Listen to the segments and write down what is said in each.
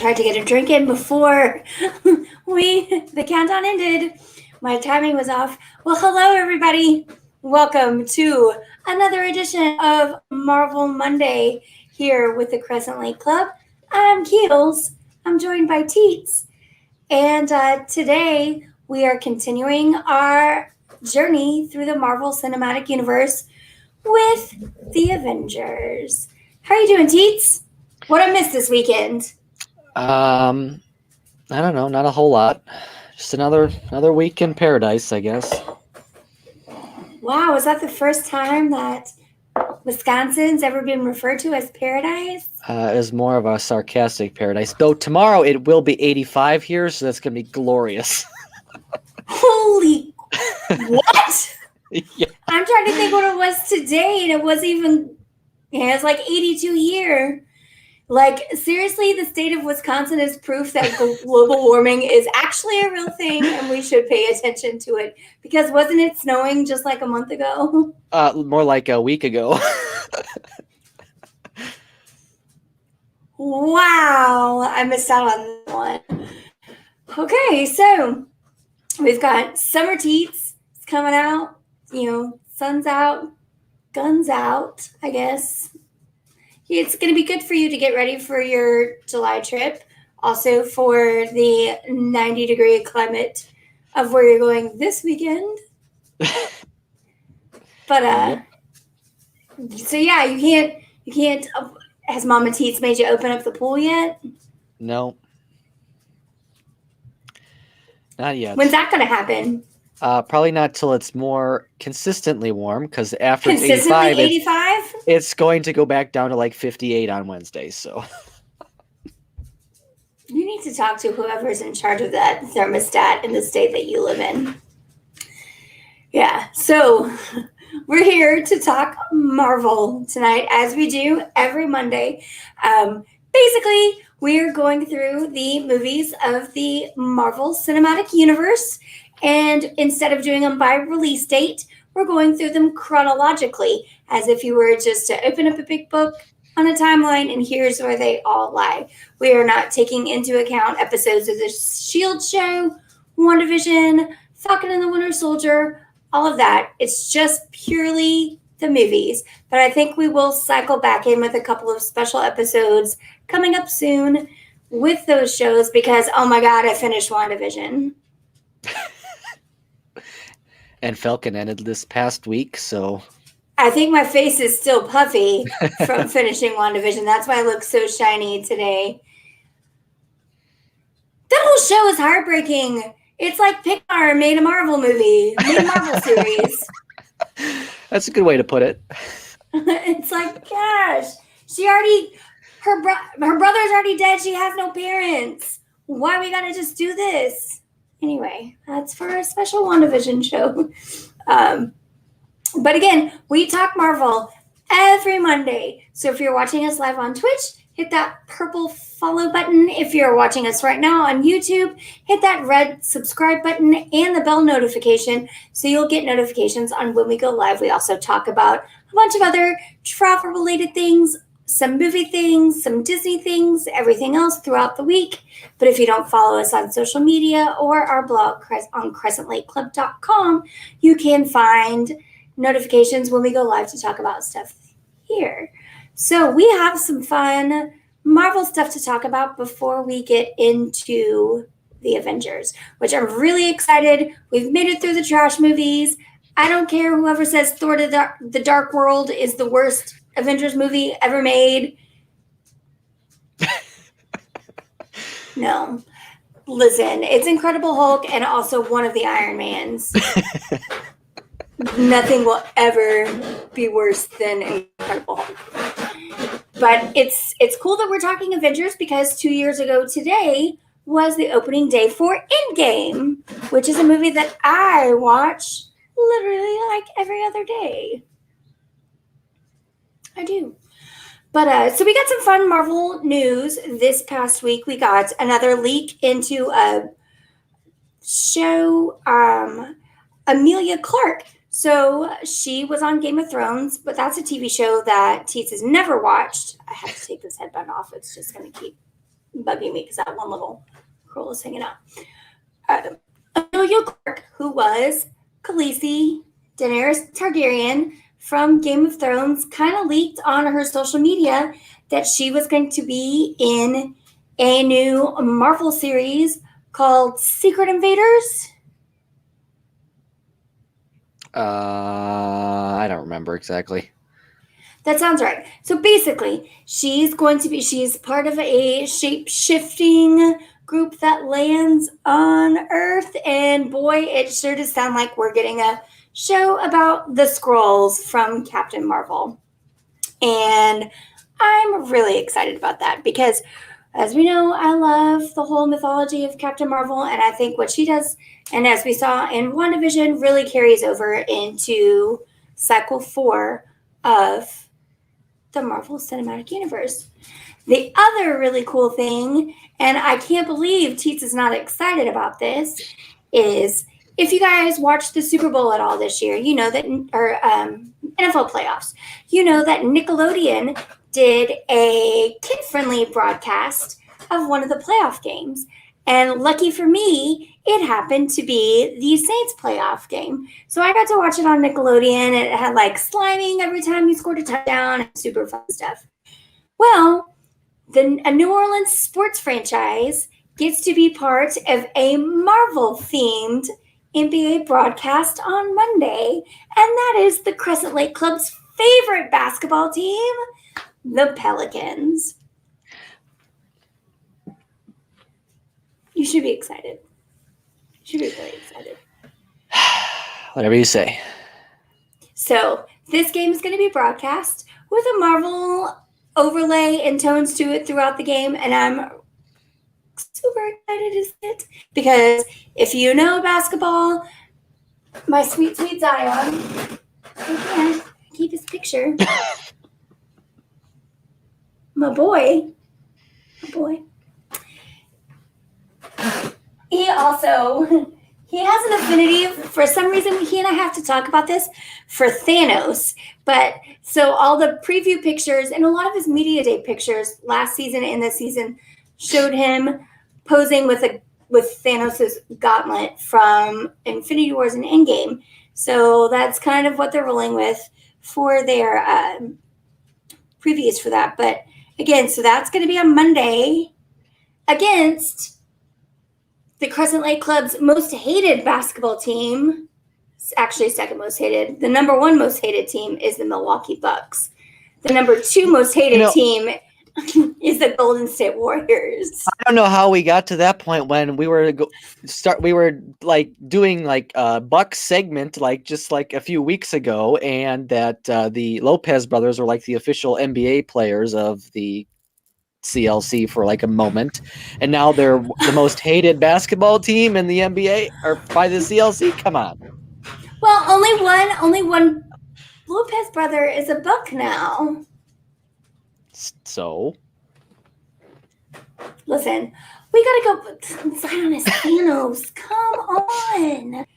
tried to get a drink in before the countdown ended. My timing was off. Well, hello, everybody. Welcome to another edition of Marvel Monday here with the Crescent Lake Club. I'm Keels. I'm joined by Teets. And today we are continuing our journey through the Marvel Cinematic Universe with the Avengers. How are you doing, Teets? What I missed this weekend? I don't know, not a whole lot. Just another week in paradise, I guess. Wow, is that the first time that Wisconsin's ever been referred to as paradise? It is more of a sarcastic paradise. Though tomorrow it will be 85 here, so that's gonna be glorious. Holy what? Yeah. I'm trying to think what it was today, and it was even it's like 82 here. Like, seriously, the state of Wisconsin is proof that global warming is actually a real thing, and we should pay attention to it. Because wasn't it snowing just like a month ago? More like a week ago. Wow, I missed out on that one. Okay, so we've got summer teats coming out. Sun's out, guns out, I guess. It's going to be good for you to get ready for your July trip. Also for the 90-degree climate of where you're going this weekend. But, Yep. So yeah, you can't, has Mama Teets made you open up the pool yet? No. Not yet. When's that going to happen? Probably not till it's more consistently warm, because after it's Consistently 85, it's going to go back down to like 58 on Wednesday. So you need to talk to whoever's in charge of that thermostat in the state that you live in. Yeah, so we're here to talk Marvel tonight, as we do every Monday. Basically, we're going through the movies of the Marvel Cinematic Universe. And instead of doing them by release date, we're going through them chronologically, as if you were just to open up a big book on a timeline, and here's where they all lie. We are not taking into account episodes of the S.H.I.E.L.D. show, WandaVision, Falcon and the Winter Soldier, all of that. It's just purely the movies. But I think we will cycle back in with a couple of special episodes coming up soon with those shows because, oh my God, I finished WandaVision. and Falcon ended this past week, so I think my face is still puffy from finishing WandaVision. That's why I look so shiny today. That whole show is heartbreaking. It's like Pixar made a Marvel movie, made a Marvel series. That's a good way to put it. It's like, gosh, her brother's already dead. She has no parents. Why we gotta just do this? Anyway, that's for a special WandaVision show. But again, we talk Marvel every Monday. So if you're watching us live on Twitch, hit that purple follow button. If you're watching us right now on YouTube, hit that red subscribe button and the bell notification so you'll get notifications on when we go live. We also talk about a bunch of other travel-related things, some movie things, some Disney things, everything else throughout the week. But if you don't follow us on social media or our blog on crescentlakeclub.com, you can find notifications when we go live to talk about stuff here. So we have some fun Marvel stuff to talk about before we get into the Avengers, which I'm really excited. We've made it through the trash movies. I don't care whoever says Thor the Dark World is the worst Avengers movie ever made. No. Listen, it's Incredible Hulk and also one of the Iron Mans. Nothing will ever be worse than Incredible Hulk. But it's cool that we're talking Avengers because 2 years ago today was the opening day for Endgame, which is a movie that I watch literally like every other day. I do. But so we got some fun Marvel news this past week. We got another leak into a show, Amelia Clark. So she was on Game of Thrones, but that's a TV show that Teets has never watched. I have to take this headband off. It's just going to keep bugging me because that one little girl is hanging out. Emilia Clarke, who was Khaleesi, Daenerys Targaryen from Game of Thrones, kind of leaked on her social media that she was going to be in a new Marvel series called Secret Invaders. I don't remember exactly. That sounds right. So basically, she's part of a shape-shifting group that lands on Earth, and boy, it sure does sound like we're getting a show about the Skrulls from Captain Marvel. And I'm really excited about that because, as we know, I love the whole mythology of Captain Marvel, and I think what she does, and as we saw in WandaVision, really carries over into Cycle 4 of the Marvel Cinematic Universe. The other really cool thing, and I can't believe Teets is not excited about this, is if you guys watched the Super Bowl at all this year, you know that, or NFL playoffs, you know that Nickelodeon did a kid-friendly broadcast of one of the playoff games. And lucky for me, it happened to be the Saints playoff game. So I got to watch it on Nickelodeon. It had like sliming every time you scored a touchdown and super fun stuff. Well, a New Orleans sports franchise gets to be part of a Marvel-themed NBA broadcast on Monday, and that is the Crescent Lake Club's favorite basketball team, the Pelicans. You should be excited. You should be really excited. Whatever you say. So this game is going to be broadcast with a Marvel overlay and tones to it throughout the game, and I'm super excited to see it because if you know basketball, my sweet Zion, again, keep his picture. My boy. He has an affinity, for some reason, he and I have to talk about this, for Thanos. But so all the preview pictures and a lot of his media day pictures last season and this season showed him posing with Thanos' gauntlet from Infinity Wars and Endgame. So that's kind of what they're rolling with for their previews for that. But again, so that's going to be on Monday against the Crescent Lake Club's most hated basketball team. It's actually second most hated. The number one most hated team is the Milwaukee Bucks. The number two most hated team is the Golden State Warriors. I don't know how we got to that point when we were like doing like a Bucks segment just like a few weeks ago, and that the Lopez brothers were like the official NBA players of the CLC for like a moment, and now they're the most hated basketball team in the NBA or by the CLC. Come on. Well, only one Lopez brother is a Buck now. So listen, we gotta go. Zion is Thanos. Come on.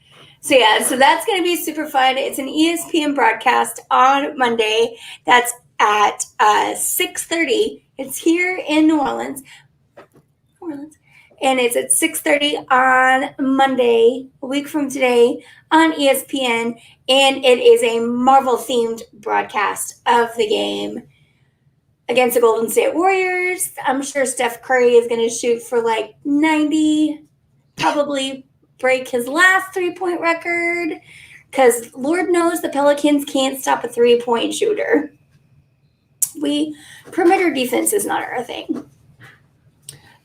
So yeah, so that's gonna be super fun. It's an ESPN broadcast on Monday. That's at 6:30. It's here in New Orleans. And it's at 6:30 on Monday, a week from today, on ESPN. And it is a Marvel-themed broadcast of the game against the Golden State Warriors. I'm sure Steph Curry is going to shoot for like 90, probably break his last three-point record, because Lord knows the Pelicans can't stop a three-point shooter. Perimeter defense is not our thing.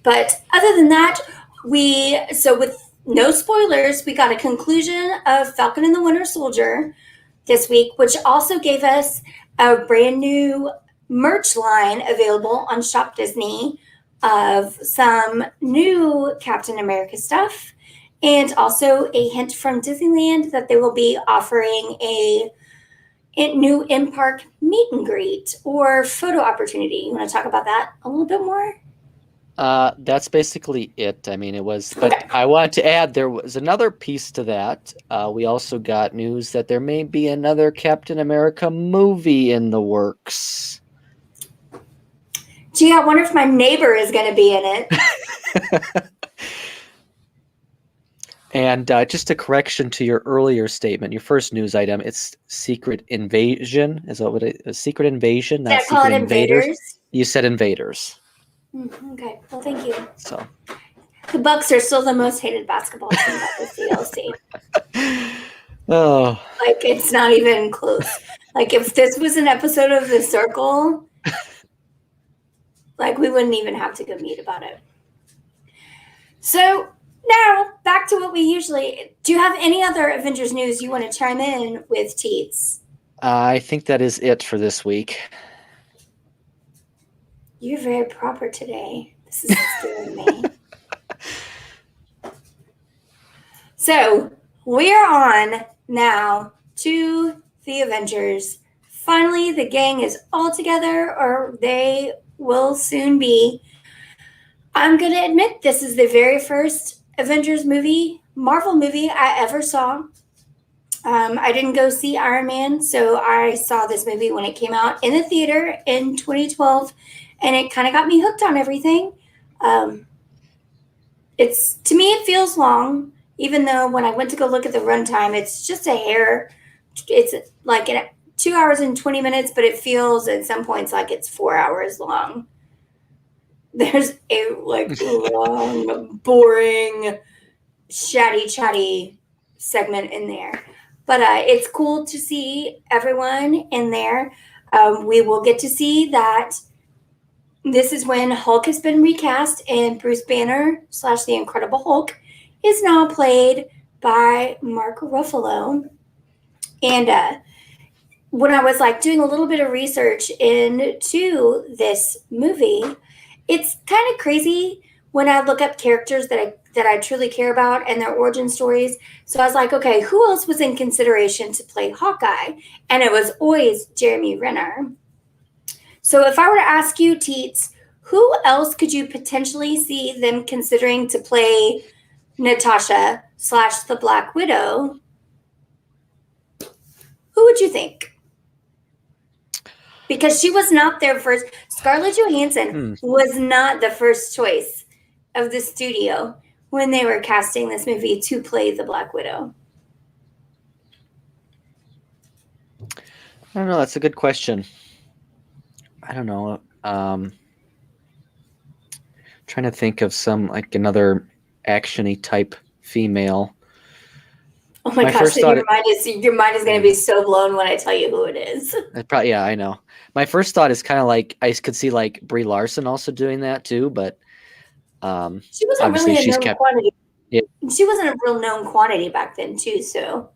But other than that, with no spoilers, we got a conclusion of Falcon and the Winter Soldier this week, which also gave us a brand new merch line available on Shop Disney of some new Captain America stuff, and also a hint from Disneyland that they will be offering a new in-park meet and greet or photo opportunity. You want to talk about that a little bit more? That's basically it. I mean, it was, but okay. I want to add there was another piece to that. We also got news that there may be another Captain America movie in the works. Gee, I wonder if my neighbor is going to be in it. And just a correction to your earlier statement, your first news item, it's Secret Invasion. Is that what it is? Secret Invasion, not Did I call Secret it Invaders? You said Invaders. Okay, well, thank you. So The Bucks are still the most hated basketball team at the CLC. Oh, Like, it's not even close. Like, if this was an episode of The Circle, like, we wouldn't even have to go meet about it. So now back to what we usually do. You have any other Avengers news you want to chime in with, Teets? I think that is it for this week. You're very proper today. This is scaring me. So we're on now to the Avengers. Finally, the gang is all together, or they will soon be. I'm going to admit this is the very first Avengers movie, Marvel movie I ever saw. I didn't go see Iron Man, so I saw this movie when it came out in the theater in 2012, and it kind of got me hooked on everything. It's, to me, it feels long, even though when I went to go look at the runtime, it's just a hair. It's like 2 hours and 20 minutes, but it feels at some points like it's 4 hours long. There's a long, boring, chatty segment in there. But it's cool to see everyone in there. We will get to see that this is when Hulk has been recast, and Bruce Banner / the Incredible Hulk is now played by Mark Ruffalo. And when I was doing a little bit of research into this movie, it's kind of crazy when I look up characters that I truly care about and their origin stories. So I was like, okay, who else was in consideration to play Hawkeye? And it was always Jeremy Renner. So if I were to ask you, Teets, who else could you potentially see them considering to play Natasha / the Black Widow? Who would you think? Because she was not their first. Scarlett Johansson was not the first choice of the studio when they were casting this movie to play the Black Widow. I don't know. That's a good question. I don't know. Trying to think of some another action-y type female. Oh my gosh! Your mind is going to be so blown when I tell you who it is. Yeah, I know. My first thought is kind of I could see Brie Larson also doing that too, but she wasn't really a known quantity. Yeah. She wasn't a real known quantity back then too. So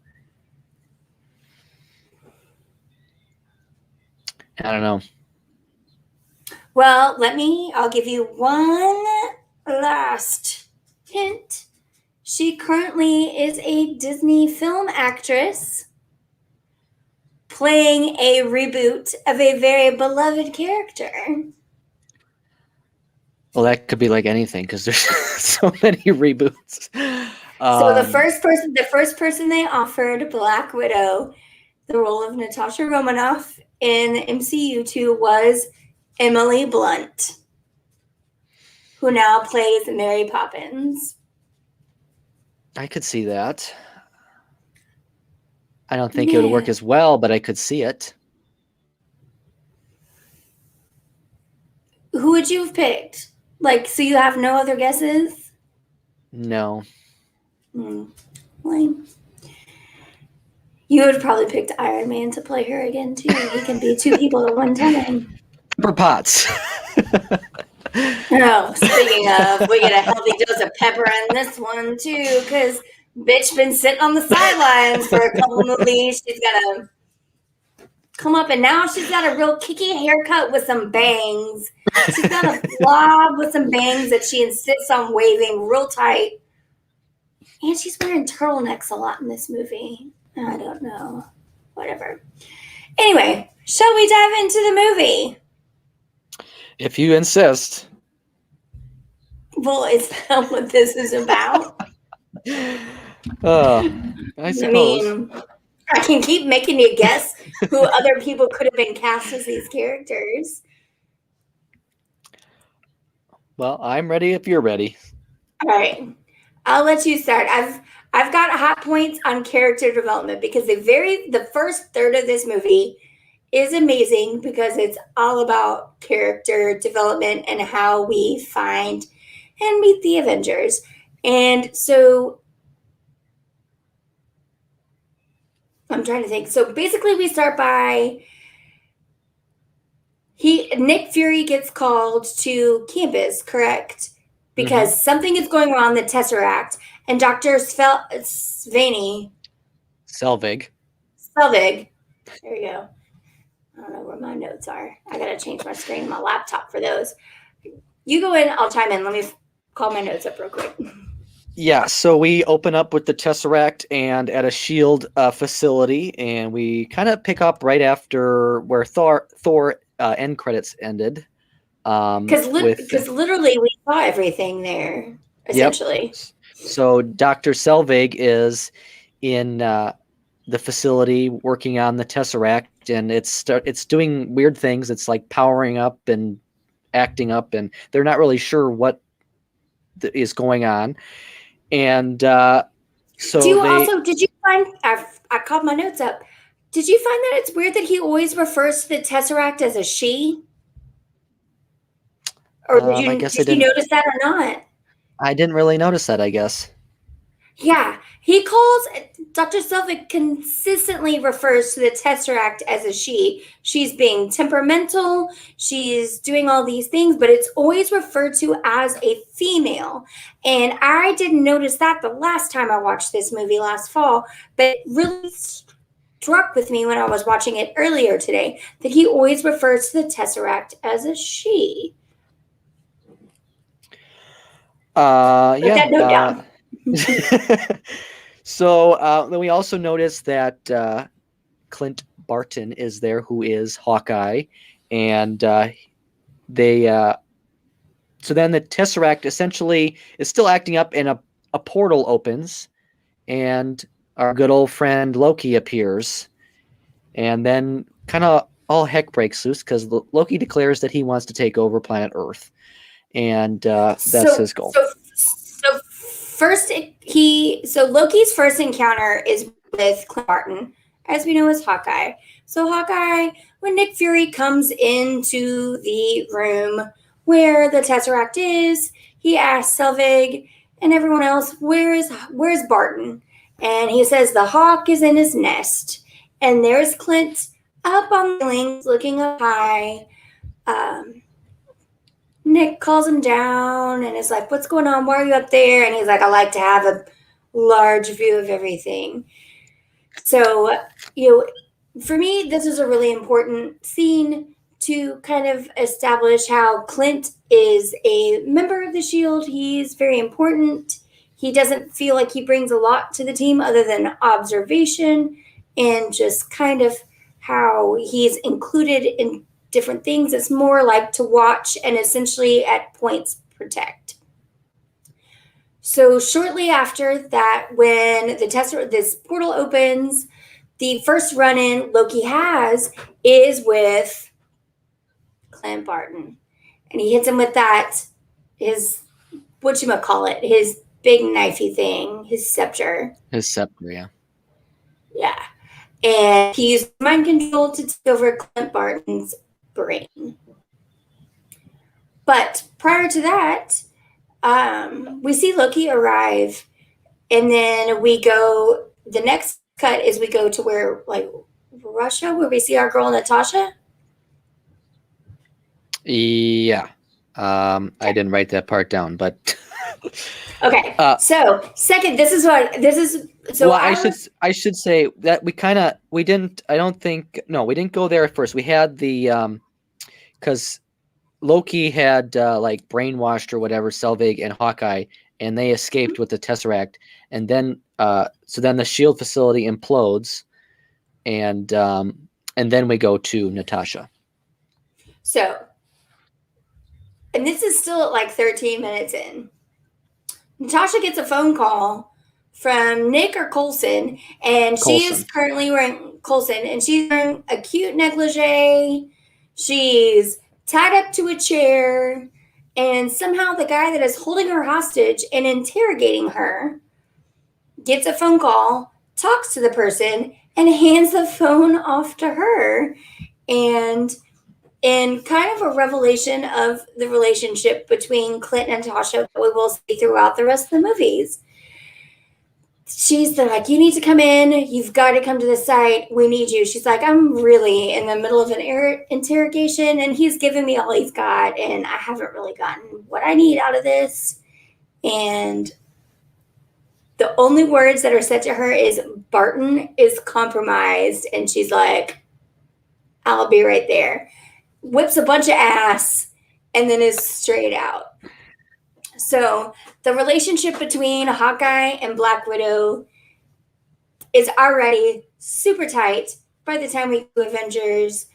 I don't know. Well, I'll give you one last hint. She currently is a Disney film actress playing a reboot of a very beloved character. Well, that could be anything because there's so many reboots. So the first person they offered Black Widow, the role of Natasha Romanoff in MCU 2 was Emily Blunt, who now plays Mary Poppins. I could see that. I don't think it would work as well, but I could see it. Who would you have picked? So you have no other guesses? No. Lame. You would probably picked Iron Man to play her again, too. He can be two people at one time. Pepper Potts. Oh, speaking of, we get a healthy dose of pepper in this one, too, because bitch been sitting on the sidelines for a couple movies. She's got to come up, and now she's got a real kicky haircut with some bangs. She's got a blob with some bangs that she insists on waving real tight. And she's wearing turtlenecks a lot in this movie. I don't know. Whatever. Anyway, shall we dive into the movie? If you insist. Well, is that what this is about? I suppose. I can keep making you guess who other people could have been cast as these characters. Well, I'm ready if you're ready. All right. I'll let you start. I've got hot points on character development because the first third of this movie is amazing because it's all about character development and how we find and meet the Avengers. And so I'm trying to think. So basically we start by Nick Fury gets called to campus, correct? Because something is going wrong, the Tesseract, and Dr. Svaney Selvig. Selvig. There you go. I don't know where my notes are. I gotta change my screen on my laptop for those. You go in, I'll chime in. Let me call my notes up real quick. Yeah, so we open up with the Tesseract and at a Shield facility, and we kind of pick up right after where Thor end credits ended. Because With literally we saw everything there, essentially. Yep. So Dr. Selvig is in the facility working on the Tesseract, and it's doing weird things. It's like powering up and acting up, and they're not really sure what is going on. And did you find, I called my notes up. Did you find that it's weird that he always refers to the Tesseract as a she? Or I guess did you notice that or not? I didn't really notice that, I guess. Yeah, he calls Dr. Selvig consistently refers to the Tesseract as a she. She's being temperamental, she's doing all these things, but it's always referred to as a female. And I didn't notice that the last time I watched this movie last fall, but it really struck with me when I was watching it earlier today that he always refers to the Tesseract as a she. Put that note down. So then we also noticed that Clint Barton is there, who is Hawkeye, and they. So then the Tesseract essentially is still acting up, and a portal opens, and our good old friend Loki appears, and then kind of all heck breaks loose because Loki declares that he wants to take over planet Earth, and that's his goal. So first, Loki's first encounter is with Clint Barton, as we know as Hawkeye. So Hawkeye, when Nick Fury comes into the room where the Tesseract is, he asks Selvig and everyone else, where's Barton? And he says the hawk is in his nest. And there's Clint up on the wings looking up high. Nick calls him down and is like, what's going on? Why are you up there? And he's like, I like to have a large view of everything. So, for me, this is a really important scene to kind of establish how Clint is a member of the Shield. He's very important. He doesn't feel like he brings a lot to the team other than observation and just kind of how he's included in different things. It's more like to watch and essentially at points protect. So shortly after that, when this portal opens, the first run-in Loki has is with Clint Barton. And he hits him with his big knifey thing, his scepter. His scepter, yeah. Yeah. And he used mind control to take over Clint Barton's brain. But prior to that, we see Loki arrive, and then the next cut is we go to Russia, where we see our girl Natasha. Yeah. I didn't write that part down, but okay. So second, I should say that we didn't go there at first. We had the because Loki had brainwashed or whatever Selvig and Hawkeye, and they escaped with the Tesseract, and then so then the Shield facility implodes, and then we go to Natasha. So, and this is still at 13 minutes in. Natasha gets a phone call from Nick or Coulson, and she is currently wearing she's wearing a cute negligee. She's tied up to a chair, And somehow the guy that is holding her hostage and interrogating her gets a phone call, talks to the person, and hands the phone off to her. And in kind of a revelation of the relationship between Clint and Natasha that we will see throughout the rest of the movies. She's like, you need to come in. You've got to come to the site. We need you. She's like, I'm really in the middle of an interrogation, and he's giving me all he's got, and I haven't really gotten what I need out of this. And the only words that are said to her is, Barton is compromised. And she's like, I'll be right there. Whips a bunch of ass and then is straight out. So the relationship between Hawkeye and Black Widow is already super tight by the time we do Avengers.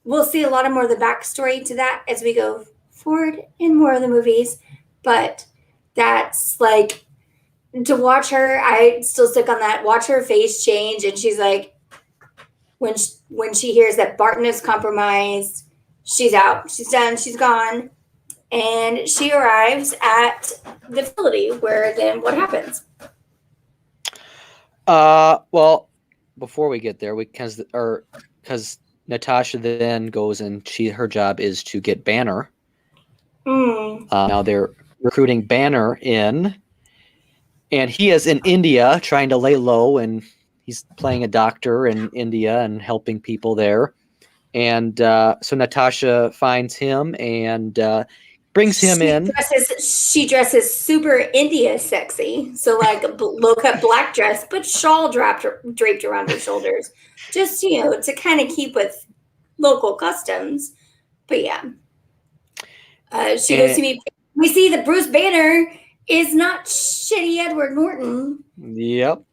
We'll see a lot of more of the backstory to that as we go forward in more of the movies. But that's like, to watch her, I still stick on that. Watch her face change, and she's like, when she hears that Barton is compromised, she's out. She's done. She's gone. And she arrives at the facility where then what happens? Well, before we get there, because Natasha then goes and her job is to get Banner. Now they're recruiting Banner in, and he is in India trying to lay low, and he's playing a doctor in India and helping people there. And so Natasha finds him and brings him in. She dresses super India sexy. So like a low-cut black dress, but shawl draped around her shoulders. Just, to kind of keep with local customs. But yeah. She goes to meet. We see that Bruce Banner is not shitty Edward Norton. Yep.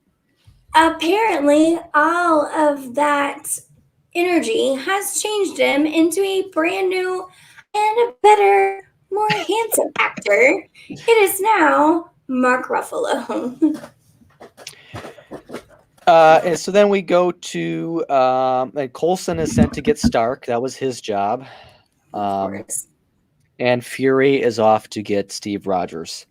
Apparently, all of that energy has changed him into a brand new and a better, more handsome actor. It is now Mark Ruffalo. And so then we go to and Coulson is sent to get Stark. That was his job. And Fury is off to get Steve Rogers.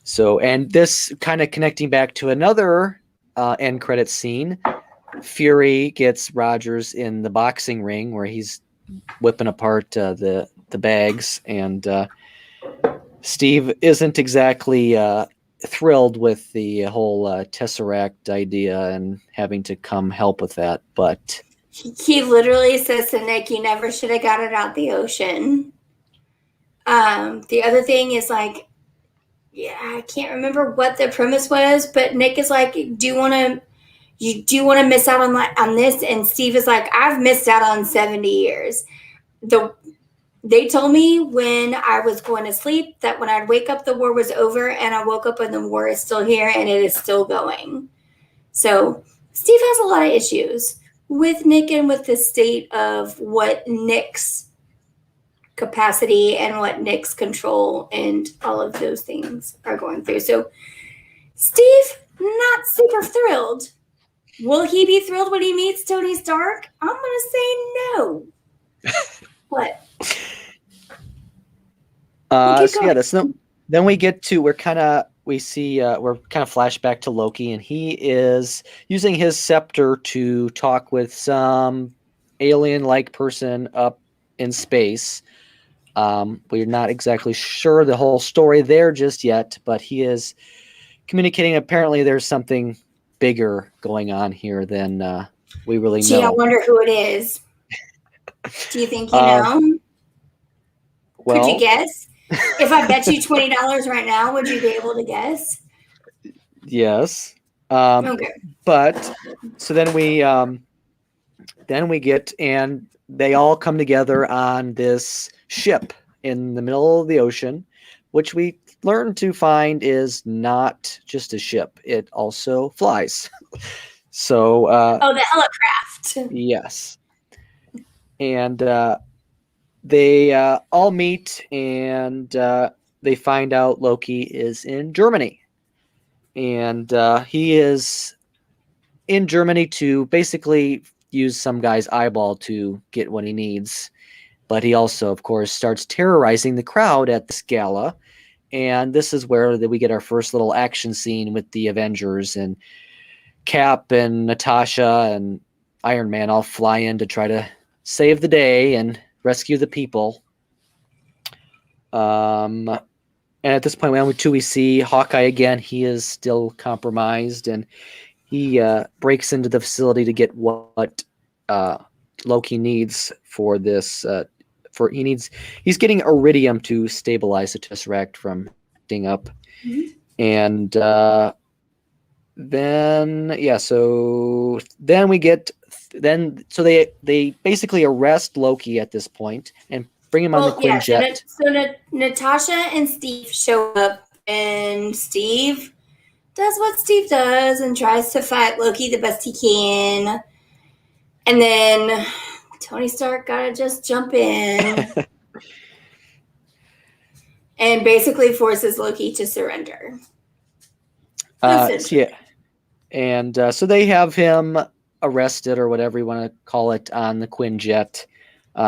So, and this kind of connecting back to another end credit scene, Fury gets Rogers in the boxing ring where he's whipping apart the bags, and Steve isn't exactly thrilled with the whole Tesseract idea and having to come help with that. But he literally says to Nick, "You never should have got it out the ocean." The other thing is like, I can't remember what the premise was, but Nick is like, do you want to miss out on this? And Steve is like, I've missed out on 70 years. They told me when I was going to sleep that when I'd wake up, the war was over, and I woke up and the war is still here and it is still going. So Steve has a lot of issues with Nick and with the state of what Nick's capacity and what Nick's control and all of those things are going through. So Steve, not super thrilled. Will he be thrilled when he meets Tony Stark? I'm going to say no. What? Then we get to, we're kind of flashback to Loki, and he is using his scepter to talk with some alien-like person up in space. We're not exactly sure the whole story there just yet, but he is communicating. Apparently there's something bigger going on here than we really know. Gee, I wonder who it is. Do you think you know? Well, could you guess? If I bet you $20 right now, would you be able to guess? Yes. Okay. But so then we get, and they all come together on this ship in the middle of the ocean, which we learn to find is not just a ship. It also flies. So the helicraft. Yes. And they all meet, and they find out Loki is in Germany. And he is in Germany to basically use some guy's eyeball to get what he needs. but he also, of course, starts terrorizing the crowd at this gala. And this is where we get our first little action scene with the Avengers, and Cap and Natasha and Iron Man all fly in to try to save the day and rescue the people. And at this point, we see Hawkeye again. He is still compromised, and he breaks into the facility to get what Loki needs for this. He's getting iridium to stabilize the Tesseract from acting up, and they basically arrest Loki at this point and bring him on the Quinjet. Natasha and Steve show up, and Steve does what Steve does and tries to fight Loki the best he can. And then Tony Stark gotta just jump in and basically forces Loki to surrender. So they have him arrested, or whatever you want to call it, on the Quinjet,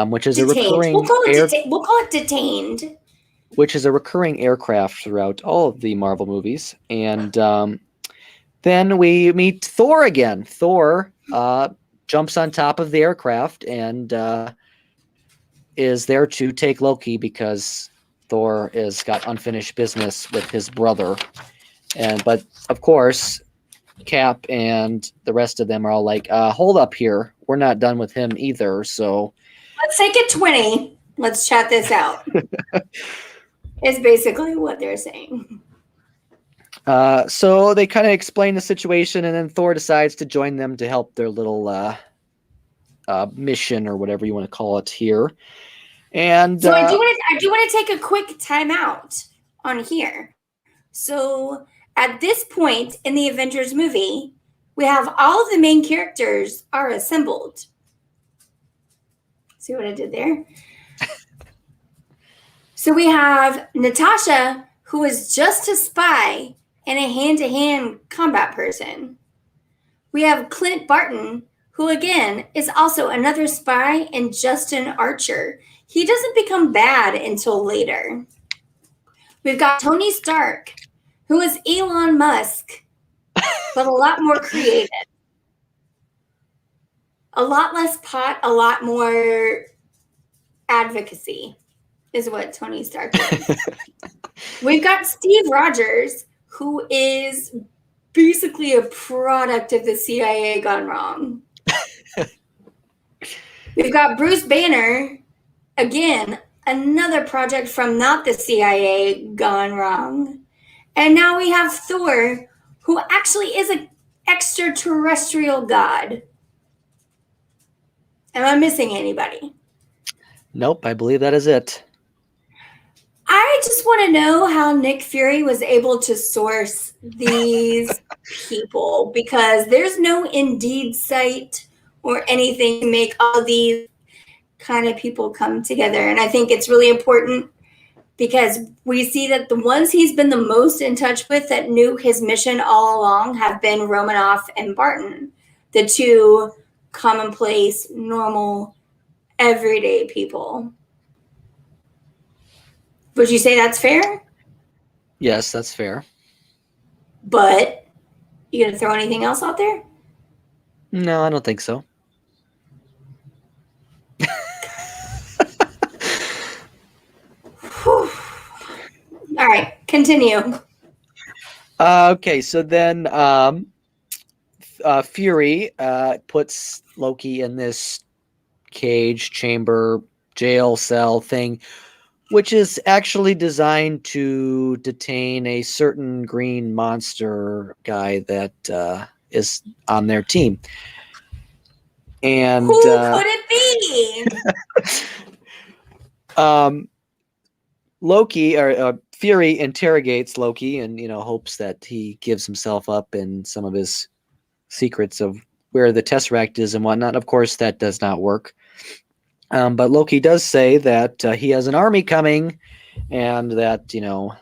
which is detained. A recurring we'll call it detained. Which is a recurring aircraft throughout all of the Marvel movies. And then we meet Thor again. Thor jumps on top of the aircraft and is there to take Loki because Thor has got unfinished business with his brother. But of course, Cap and the rest of them are all like, hold up here. We're not done with him either. So let's take it 20. Let's chat this out. Is basically what they're saying. So they kind of explain the situation, and then Thor decides to join them to help their little mission, or whatever you want to call it here. And so I do want to take a quick timeout on here. So at this point in the Avengers movie, we have all of the main characters are assembled. See what I did there? So we have Natasha, who is just a spy and a hand-to-hand combat person. We have Clint Barton, who again is also another spy and just an archer. He doesn't become bad until later. We've got Tony Stark, who is Elon Musk, but a lot more creative. A lot less pot, a lot more advocacy is what Tony Stark is. We've got Steve Rogers, who is basically a product of the CIA gone wrong. We've got Bruce Banner, again, another project from not the CIA gone wrong. And now we have Thor, who actually is an extraterrestrial god. Am I missing anybody? Nope, I believe that is it. I just want to know how Nick Fury was able to source these people, because there's no Indeed site or anything to make all these kind of people come together. And I think it's really important because we see that the ones he's been the most in touch with that knew his mission all along have been Romanoff and Barton, the two commonplace, normal, everyday people. Would you say that's fair? Yes, that's fair. But you gonna throw anything else out there? No, I don't think so. All right, continue. Okay, so then Fury puts Loki in this cage, chamber, jail cell thing, which is actually designed to detain a certain green monster guy that is on their team. And who could it be? Loki or Fury interrogates Loki and hopes that he gives himself up in some of his secrets of where the Tesseract is and whatnot. Of course, that does not work. But Loki does say that he has an army coming and that,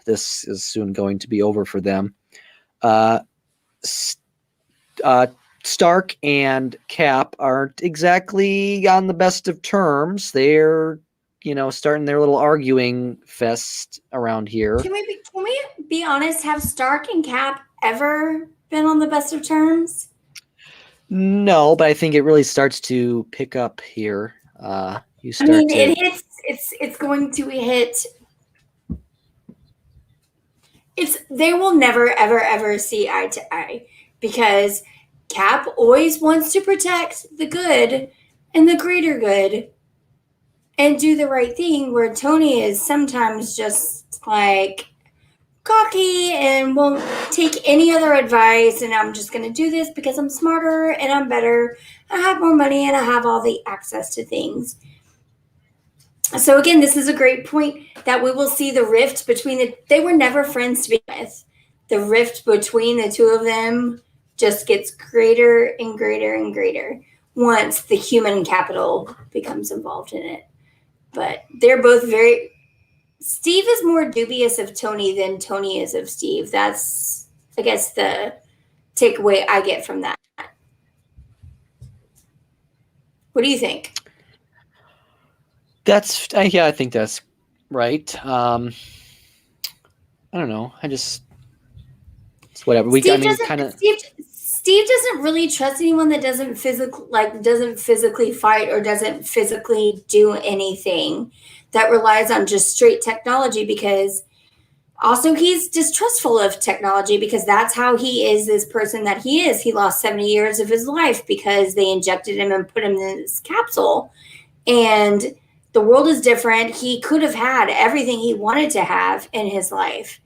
this is soon going to be over for them. Stark and Cap aren't exactly on the best of terms. They're starting their little arguing fest around here. Can we be honest? Have Stark and Cap ever been on the best of terms? No, but I think it really starts to pick up here. You start it hits. It's going to hit. They will never ever ever see eye to eye because Cap always wants to protect the good and the greater good and do the right thing, where Tony is sometimes just like cocky and won't take any other advice, and I'm just going to do this because I'm smarter and I'm better. I have more money and I have all the access to things. So again, this is a great point that we will see the rift between they were never friends to begin with. The rift between the two of them just gets greater and greater and greater once the human capital becomes involved in it. But they're both Steve is more dubious of Tony than Tony is of Steve. That's, I guess, the takeaway I get from that. What do you think? I think that's right. I don't know. It's whatever. Steve doesn't really trust anyone that doesn't physically fight or doesn't physically do anything, that relies on just straight technology, because also he's distrustful of technology because that's how he is this person that he is. He lost 70 years of his life because they injected him and put him in this capsule. And the world is different. He could have had everything he wanted to have in his life,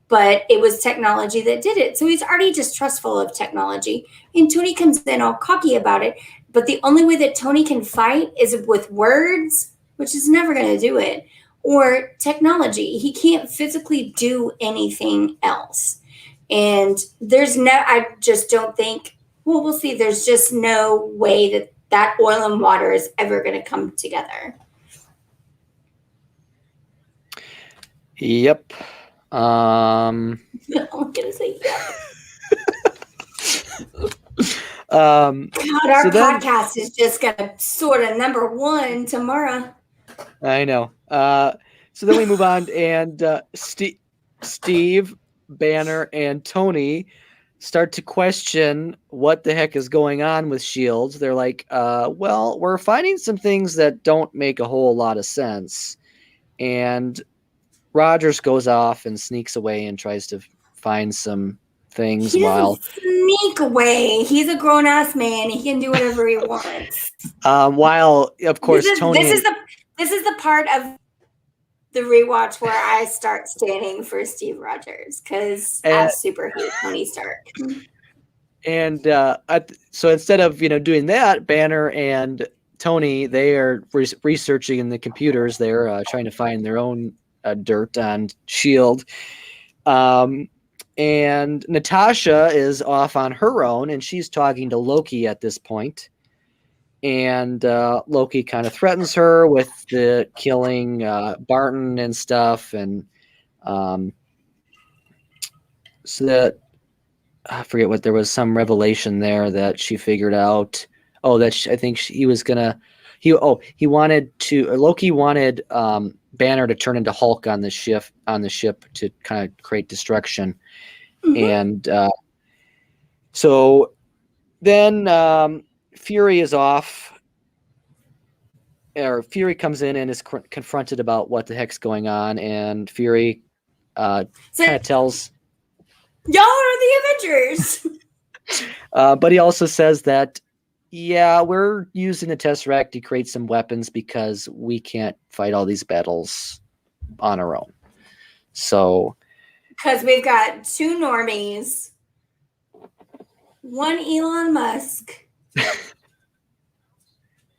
but it was technology that did it. So he's already distrustful of technology. And Tony comes in all cocky about it. But the only way that Tony can fight is with words, which is never going to do it, or technology. He can't physically do anything else. And I just don't think, well, we'll see. There's just no way that oil and water is ever going to come together. Yep. I'm gonna say yep. God, our podcast is just gonna sort of number one tomorrow. I know. So then we move on, and Steve, Banner, and Tony start to question what the heck is going on with S.H.I.E.L.D. They're like, well, we're finding some things that don't make a whole lot of sense. And Rogers goes off and sneaks away and tries to find some things. He doesn't sneak away. He's a grown-ass man. He can do whatever he wants. While, of course, Tony... This is the part of the rewatch where I start standing for Steve Rogers, because I super hate Tony Stark. And so instead of doing that, Banner and Tony, they are researching in the computers. They're trying to find their own dirt on S.H.I.E.L.D. And Natasha is off on her own, and she's talking to Loki at this point. And Loki kind of threatens her with the killing Barton and stuff. And so that, I forget what, there was some revelation there that she figured out. Oh, I think he was gonna. Loki wanted Banner to turn into Hulk on the ship to kind of create destruction. Mm-hmm. And so then Fury is off, or Fury comes in and is confronted about what the heck's going on, and Fury kind of tells, y'all are the Avengers. But he also says that, yeah, we're using the Tesseract to create some weapons because we can't fight all these battles on our own. So, because we've got two normies, one Elon Musk,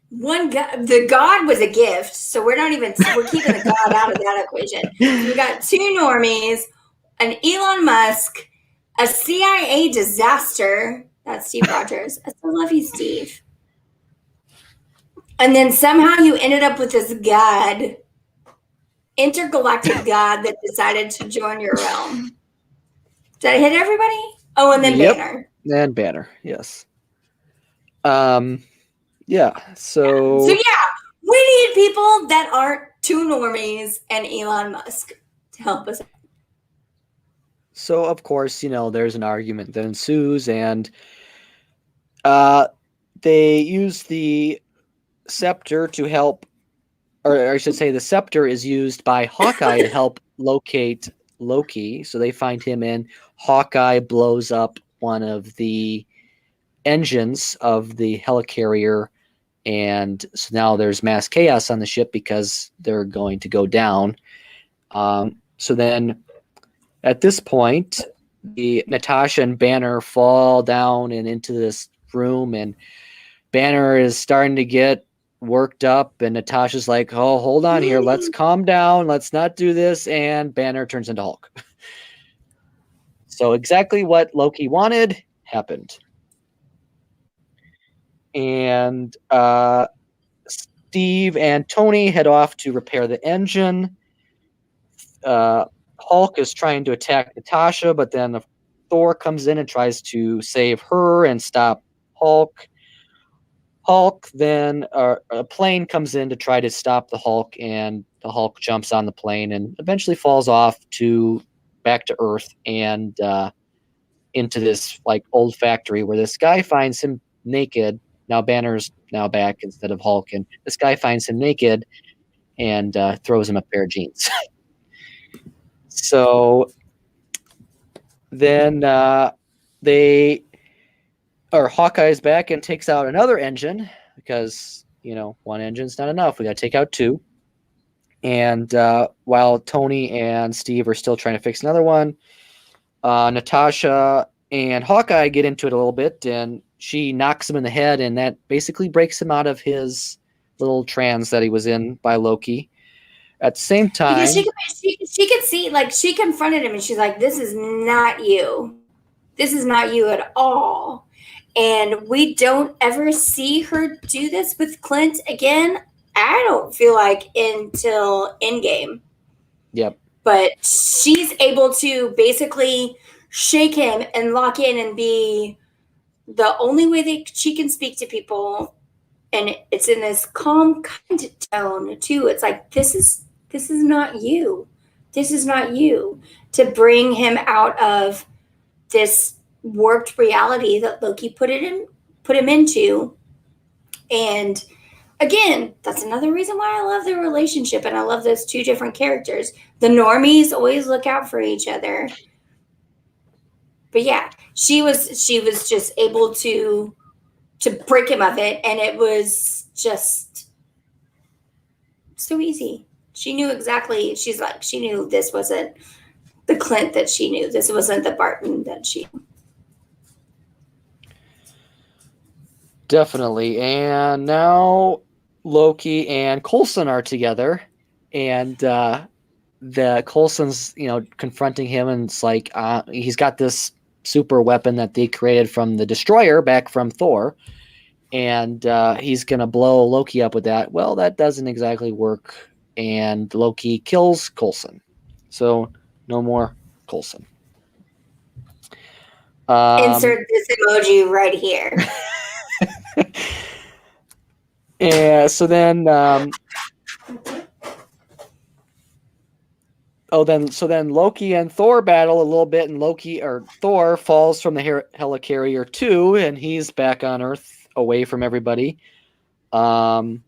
one God. The God was a gift, so we're keeping the God out of that equation. So we got two normies, an Elon Musk, a CIA disaster. That's Steve Rogers. I still love you, Steve. And then somehow you ended up with this God, intergalactic God, that decided to join your realm. Did I hit everybody? Oh, and then Banner. And Banner, yes. Yeah. So yeah, we need people that aren't two normies, and Elon Musk to help us. So of course, there's an argument that ensues, and uh, they use the scepter to help, or I should say, the scepter is used by Hawkeye to help locate Loki. So they find him, and Hawkeye blows up one of the engines of the helicarrier, and so now there's mass chaos on the ship because they're going to go down. So then at this point, the Natasha and Banner fall down and into this room, and Banner is starting to get worked up, and Natasha's like, "Oh, hold on here. Let's calm down. Let's not do this." And Banner turns into Hulk. So exactly what Loki wanted happened. And Steve and Tony head off to repair the engine. Hulk is trying to attack Natasha, but then Thor comes in and tries to save her and stop Hulk. Then a plane comes in to try to stop the Hulk, and the Hulk jumps on the plane and eventually falls off back to Earth and into this like old factory where this guy finds him naked. Now Banner's now back instead of Hulk, and this guy finds him naked and throws him a pair of jeans. So then Hawkeye's back and takes out another engine because one engine's not enough. We got to take out two. And while Tony and Steve are still trying to fix another one, Natasha and Hawkeye get into it a little bit, and she knocks him in the head, and that basically breaks him out of his little trance that he was in by Loki. At the same time, because she could see, like, she confronted him and she's like, "This is not you. This is not you at all." And we don't ever see her do this with Clint again. I don't feel like until Endgame. Yep. But she's able to basically shake him and lock in and be the only way that she can speak to people. And it's in this calm kind of tone too. It's like, this is not you. This is not you. To bring him out of this warped reality that Loki put him into. And again, that's another reason why I love their relationship, and I love those two different characters. The normies always look out for each other. But yeah, she was just able to break him of it, and it was just so easy. She knew exactly. She knew this wasn't the Clint that she knew. This wasn't the Barton that she knew. Definitely. And now Loki and Coulson are together, and the Coulson's confronting him, and it's like he's got this super weapon that they created from the Destroyer back from Thor, and he's gonna blow Loki up with that. Well, that doesn't exactly work, and Loki kills Coulson. So no more Coulson. Insert this emoji right here. Yeah. So then, then Loki and Thor battle a little bit, and Thor falls from the helicarrier too, and he's back on Earth, away from everybody. And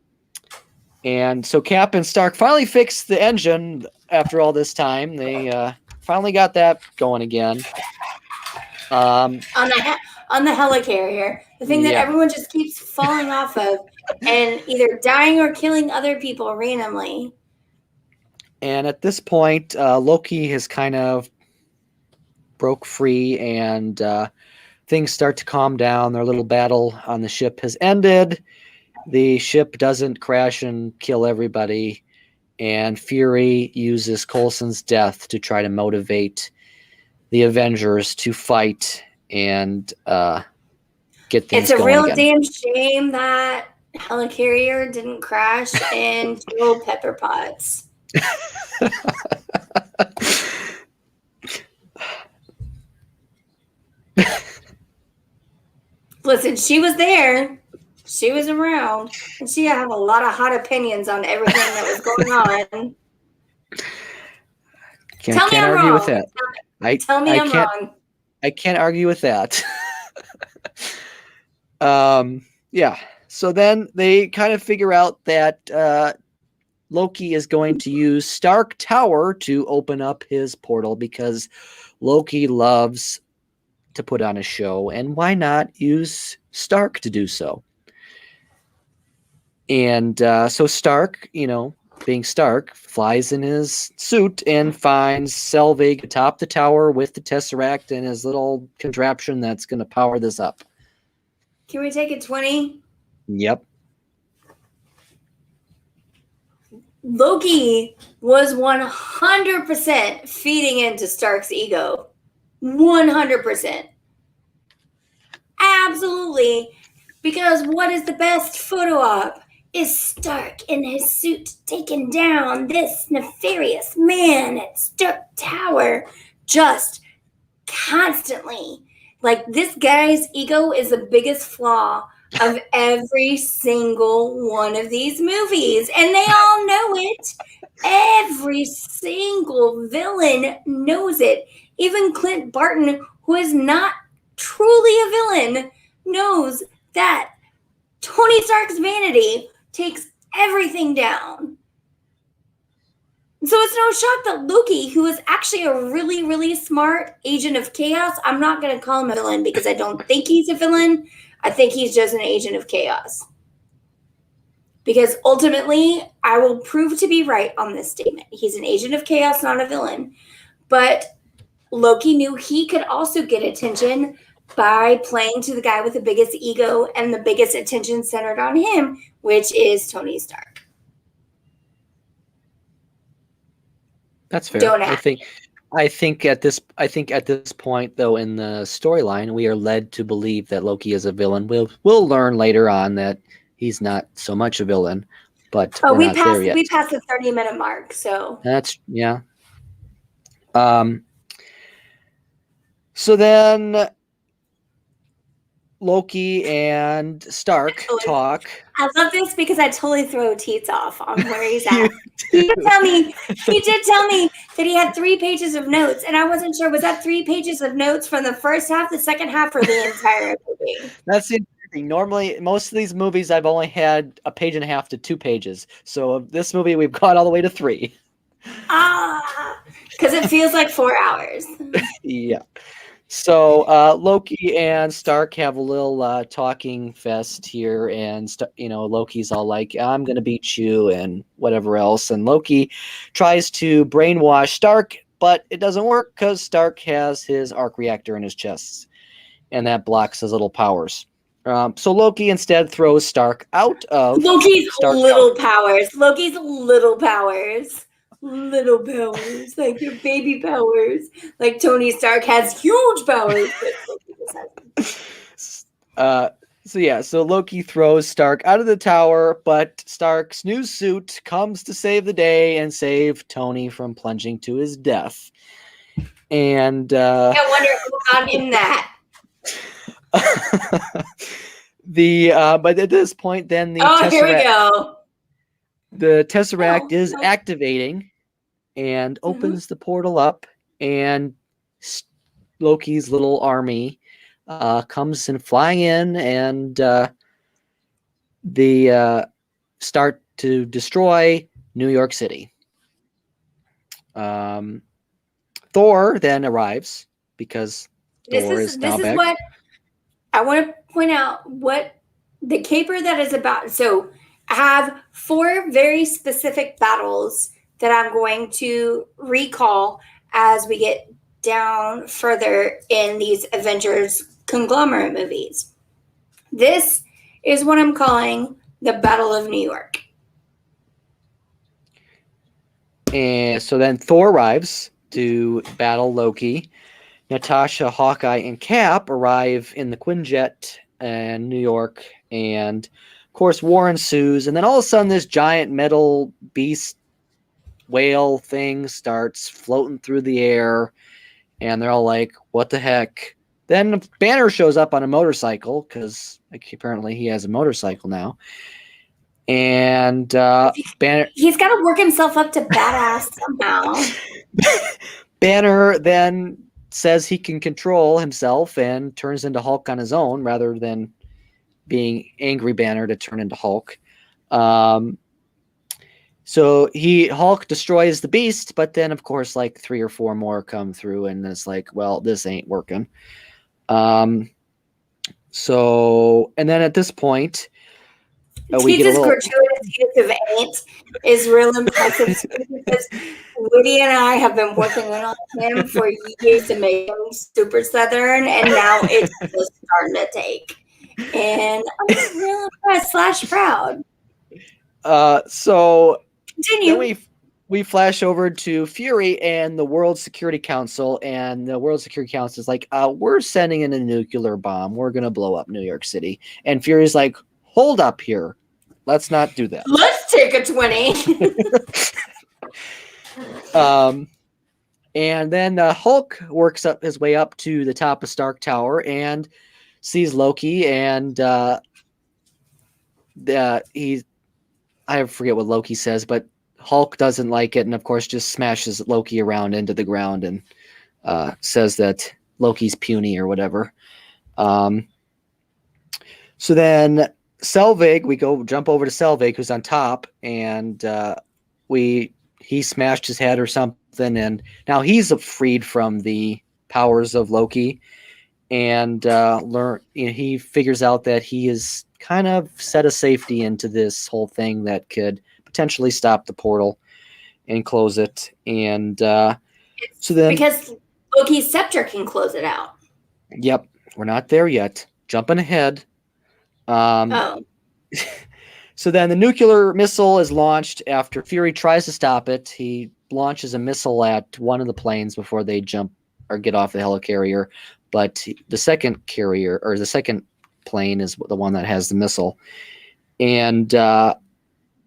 so Cap and Stark finally fixed the engine after all this time. They finally got that going again. On the helicarrier, the thing that everyone just keeps falling off of, and either dying or killing other people randomly. And at this point, Loki has kind of broke free, and things start to calm down. Their little battle on the ship has ended. The ship doesn't crash and kill everybody, and Fury uses Coulson's death to try to motivate the Avengers to fight and get things going. It's a real damn shame that helicarrier didn't crash and kill Pepper Potts. Listen, she was there. She was around, and she had a lot of hot opinions on everything that was going on. Tell me Can't I'm argue with wrong. that. Tell me I'm wrong. I can't argue with that. Yeah. So then they kind of figure out that Loki is going to use Stark Tower to open up his portal because Loki loves to put on a show, and why not use Stark to do so? And so Stark, being Stark, flies in his suit and finds Selvig atop the tower with the Tesseract and his little contraption that's going to power this up. Can we take it 20? Yep. Loki was 100% feeding into Stark's ego. 100%. Absolutely. Because what is the best photo op? Is Stark in his suit taking down this nefarious man at Stark Tower just constantly. Like, this guy's ego is the biggest flaw of every single one of these movies, and they all know it. Every single villain knows it. Even Clint Barton, who is not truly a villain, knows that Tony Stark's vanity takes everything down. So it's no shock that Loki, who is actually a really, really smart agent of chaos, I'm not going to call him a villain because I don't think he's a villain. I think he's just an agent of chaos. Because ultimately, I will prove to be right on this statement. He's an agent of chaos, not a villain. But Loki knew he could also get attention by playing to the guy with the biggest ego and the biggest attention centered on him, which is Tony Stark. That's fair. Don't I think at this point though in the storyline we are led to believe that Loki is a villain. We'll learn later on that he's not so much a villain, but we not there yet. We passed the 30-minute mark, so That's yeah. So then Loki and Stark talk. I love this because I totally throw Teets off on where he's at. He did tell me that he had 3 pages of notes, and I wasn't sure, was that 3 pages of notes from the first half, the second half, or the entire movie? That's interesting. Normally, most of these movies I've only had a page and a half to 2 pages. So this movie we've got all the way to 3. Because it feels like 4 hours. Yeah. So Loki and Stark have a little talking fest here, and Loki's all like, "I'm gonna beat you," and whatever else. And Loki tries to brainwash Stark, but it doesn't work because Stark has his arc reactor in his chest, and that blocks his little powers. So Loki instead throws Stark out of Loki's Stark little Tower. powers. Loki's little powers. Little powers, like your baby powers. Like Tony Stark has huge powers, but Loki just has. So Loki throws Stark out of the tower, but Stark's new suit comes to save the day and save Tony from plunging to his death. And I wonder who got him that. But at this point, then Here we go. The Tesseract is activating and opens the portal up, and Loki's little army comes and flying in, and they start to destroy New York City. Thor then arrives because Thor is now back. What I want to point out, what the caper that is about. So I have 4 very specific battles that I'm going to recall as we get down further in these Avengers conglomerate movies. This is what I'm calling the Battle of New York. And so then Thor arrives to battle Loki. Natasha, Hawkeye, and Cap arrive in the Quinjet in New York, and of course war ensues. And then all of a sudden this giant metal beast whale thing starts floating through the air, and they're all like, "What the heck?" Then Banner shows up on a motorcycle because apparently he has a motorcycle now. And Banner He's got to work himself up to badass somehow. Banner then says he can control himself and turns into Hulk on his own rather than being angry Banner to turn into Hulk. So Hulk destroys the Beast, but then of course like 3 or 4 more come through, and it's like, well, this ain't working. So and then at this point, we get a little gratuitous use of ain't is real impressive because Woody and I have been working on him for years to make him super Southern, and now it's just starting to take. And I'm real impressed / proud. So Continue. then we flash over to Fury and the World Security Council, and the World Security Council is like, we're sending in a nuclear bomb. We're going to blow up New York City. And Fury's like, hold up here. Let's not do that. Let's take a 20. And then Hulk works up his way up to the top of Stark Tower and sees Loki, and I forget what Loki says, but Hulk doesn't like it, and of course just smashes Loki around into the ground and says that Loki's puny or whatever. So then Selvig, we jump over to Selvig, who's on top, and he smashed his head or something, and now he's freed from the powers of Loki, and he figures out that he is kind of set a safety into this whole thing that could potentially stop the portal and close it. And so then, because Loki's scepter can close it out. Yep, we're not there yet. Jumping ahead. So then the nuclear missile is launched after Fury tries to stop it. He launches a missile at one of the planes before they jump or get off the helicarrier. But the second carrier, or the second plane, is the one that has the missile. And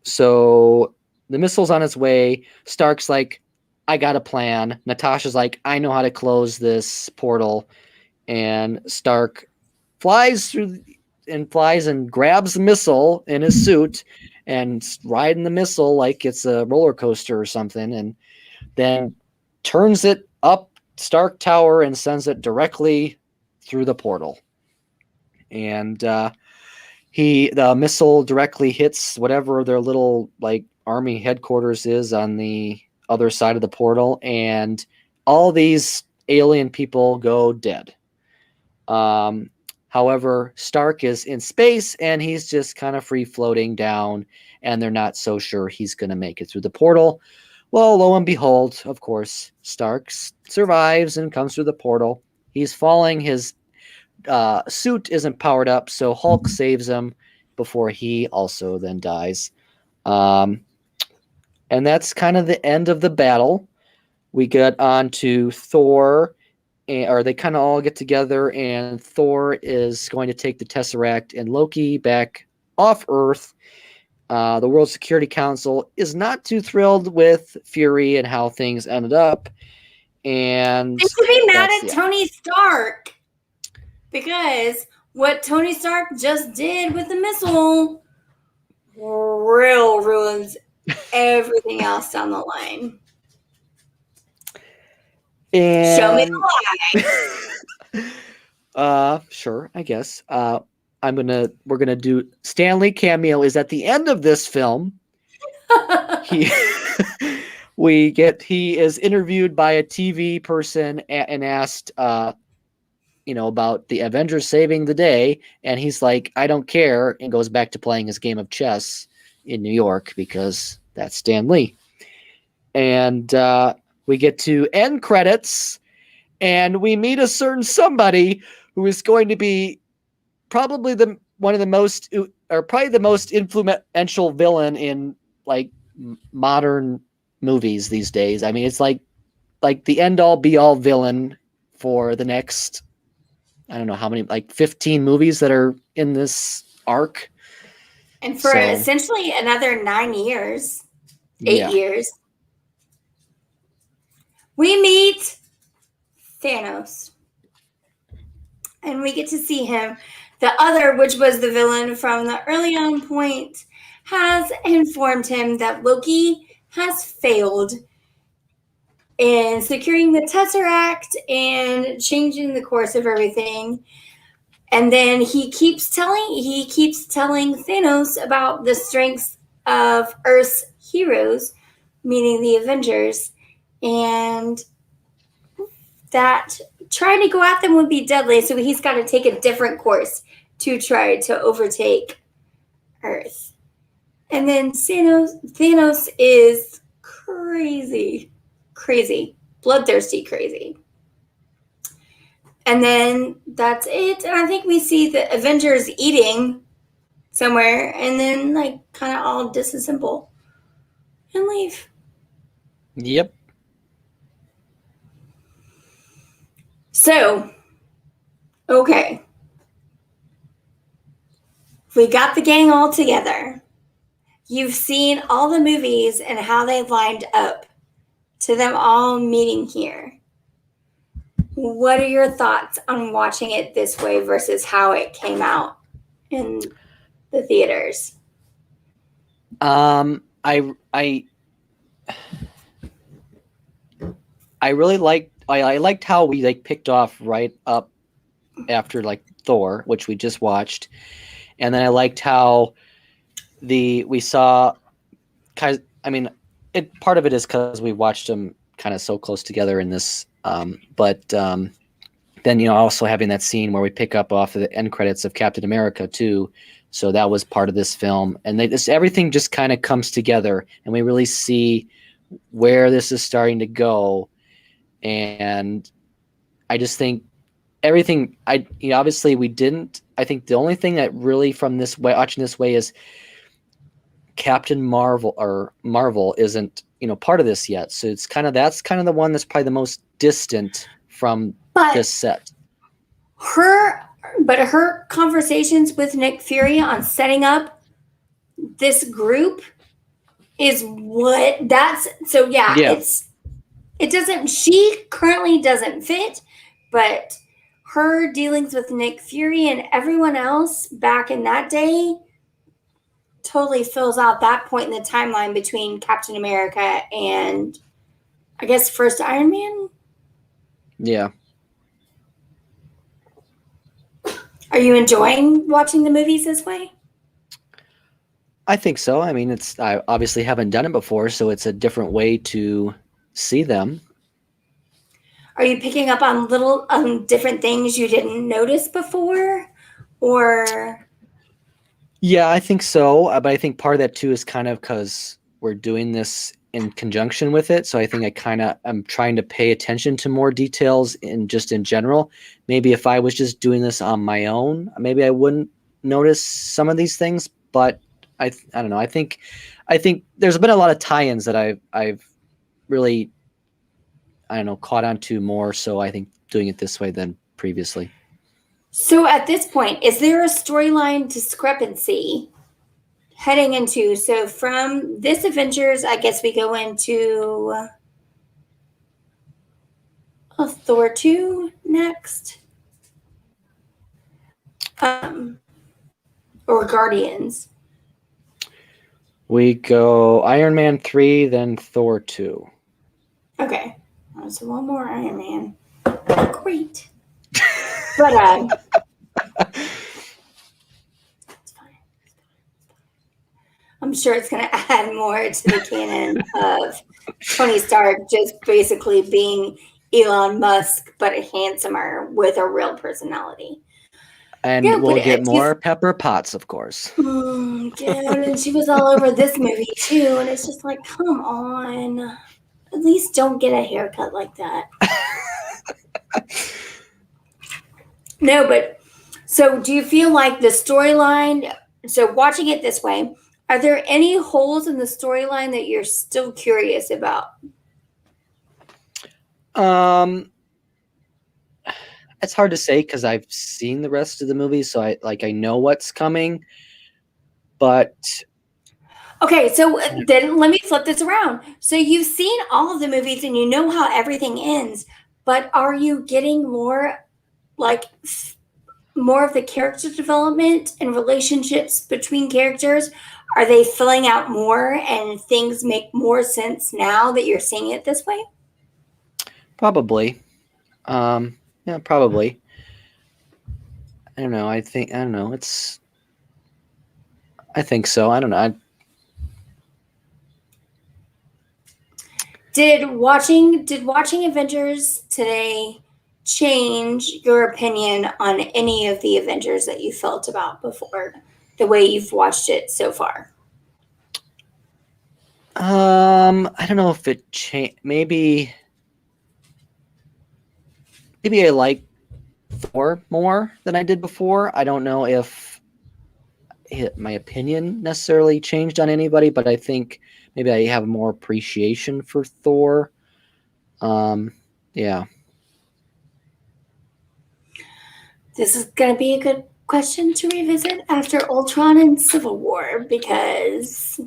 so the missile's on its way. Stark's like, I got a plan. Natasha's like, I know how to close this portal. And Stark flies and grabs the missile in his suit and riding the missile like it's a roller coaster or something, and then turns it up Stark Tower and sends it directly through the portal. And the missile directly hits whatever their little like army headquarters is on the other side of the portal, and all these alien people go dead. However, Stark is in space and he's just kind of free floating down, and they're not so sure he's going to make it through the portal. Well, lo and behold, of course, Stark survives and comes through the portal. He's falling. His suit isn't powered up, so Hulk saves him before he also then dies. And that's kind of the end of the battle. We get on to Thor, or they kind of all get together, and Thor is going to take the Tesseract and Loki back off Earth. The World Security Council is not too thrilled with Fury and how things ended up. And they should be mad at Tony Stark, because what Tony Stark just did with the missile ruins everything else down the line. And show me the lie. Sure, I guess. We're gonna do Stanley cameo is at the end of this film. He is interviewed by a TV person and asked about the Avengers saving the day, and he's like, I don't care, and goes back to playing his game of chess in New York because that's Stan Lee. And we get to end credits, and we meet a certain somebody who is going to be probably the most influential villain in like modern movies these days. I mean, it's like the end all be all villain for the next, I don't know how many, like 15 movies that are in this arc. And for essentially another 9 years, 8 years, we meet Thanos. and we get to see him. The other, which was the villain from the early on point, has informed him that Loki has failed in securing the Tesseract and changing the course of everything. And then he keeps telling Thanos about the strengths of Earth's heroes, meaning the Avengers, and that trying to go at them would be deadly. So he's got to take a different course to try to overtake Earth. And then Thanos is crazy, bloodthirsty, crazy. And then that's it. And I think we see the Avengers eating somewhere and then like kind of all disassemble and leave. Yep. So, okay. We got the gang all together. You've seen all the movies and how they lined up to them all meeting here. What are your thoughts on watching it this way versus how it came out in the theaters? I really liked I liked how we like picked off right up after like Thor, which we just watched, and then I liked how we saw kind of, I mean, part of it is because we watched them kind of so close together in this, but then also having that scene where we pick up off of the end credits of Captain America too. So that was part of this film, and everything just kind of comes together, and we really see where this is starting to go. And I just think everything. Obviously we didn't. I think the only thing that really from this way, watching this way, is Captain Marvel isn't part of this yet. So that's kind of the one that's probably the most distant from this set. Her conversations with Nick Fury on setting up this group is what that's so yeah. She currently doesn't fit, but her dealings with Nick Fury and everyone else back in that day totally fills out that point in the timeline between Captain America and I guess first Iron Man. Yeah. Are you enjoying watching the movies this way? I think so. I mean, I obviously haven't done it before, so it's a different way to see them. Are you picking up on little different things you didn't notice before, or? Yeah, I think so. But I think part of that too is kind of because we're doing this in conjunction with it. So I think I'm trying to pay attention to more details in general. Maybe if I was just doing this on my own, maybe I wouldn't notice some of these things. But I don't know. I think there's been a lot of tie-ins that I've really, I don't know, caught on to more. So I think doing it this way than previously. So at this point, is there a storyline discrepancy heading into? So from this Avengers, I guess we go into Thor 2 next. Or Guardians. We go Iron Man 3, then Thor 2. Okay. So one more Iron Man. Great. But it's fine. I'm sure it's going to add more to the canon of Tony Stark just basically being Elon Musk, but a handsomer with a real personality. And we'll get more Pepper Potts, of course. Dude, and she was all over this movie too, and it's just like, come on. At least don't get a haircut like that. No, but so do you feel like the storyline, so watching it this way, are there any holes in the storyline that you're still curious about? It's hard to say because I've seen the rest of the movie, so I know what's coming. But okay, so then let me flip this around. So you've seen all of the movies and you know how everything ends, but are you getting more like more of the character development and relationships between characters? Are they filling out more and things make more sense now that you're seeing it this way? Probably. Yeah, probably. I don't know. I don't know. I think so. I don't know. Did watching Avengers today change your opinion on any of the Avengers that you felt about before, the way you've watched it so far? I don't know if it changed. Maybe I like Thor more than I did before. I don't know if my opinion necessarily changed on anybody, but I think maybe I have more appreciation for Thor. Yeah. This is going to be a good question to revisit after Ultron and Civil War because,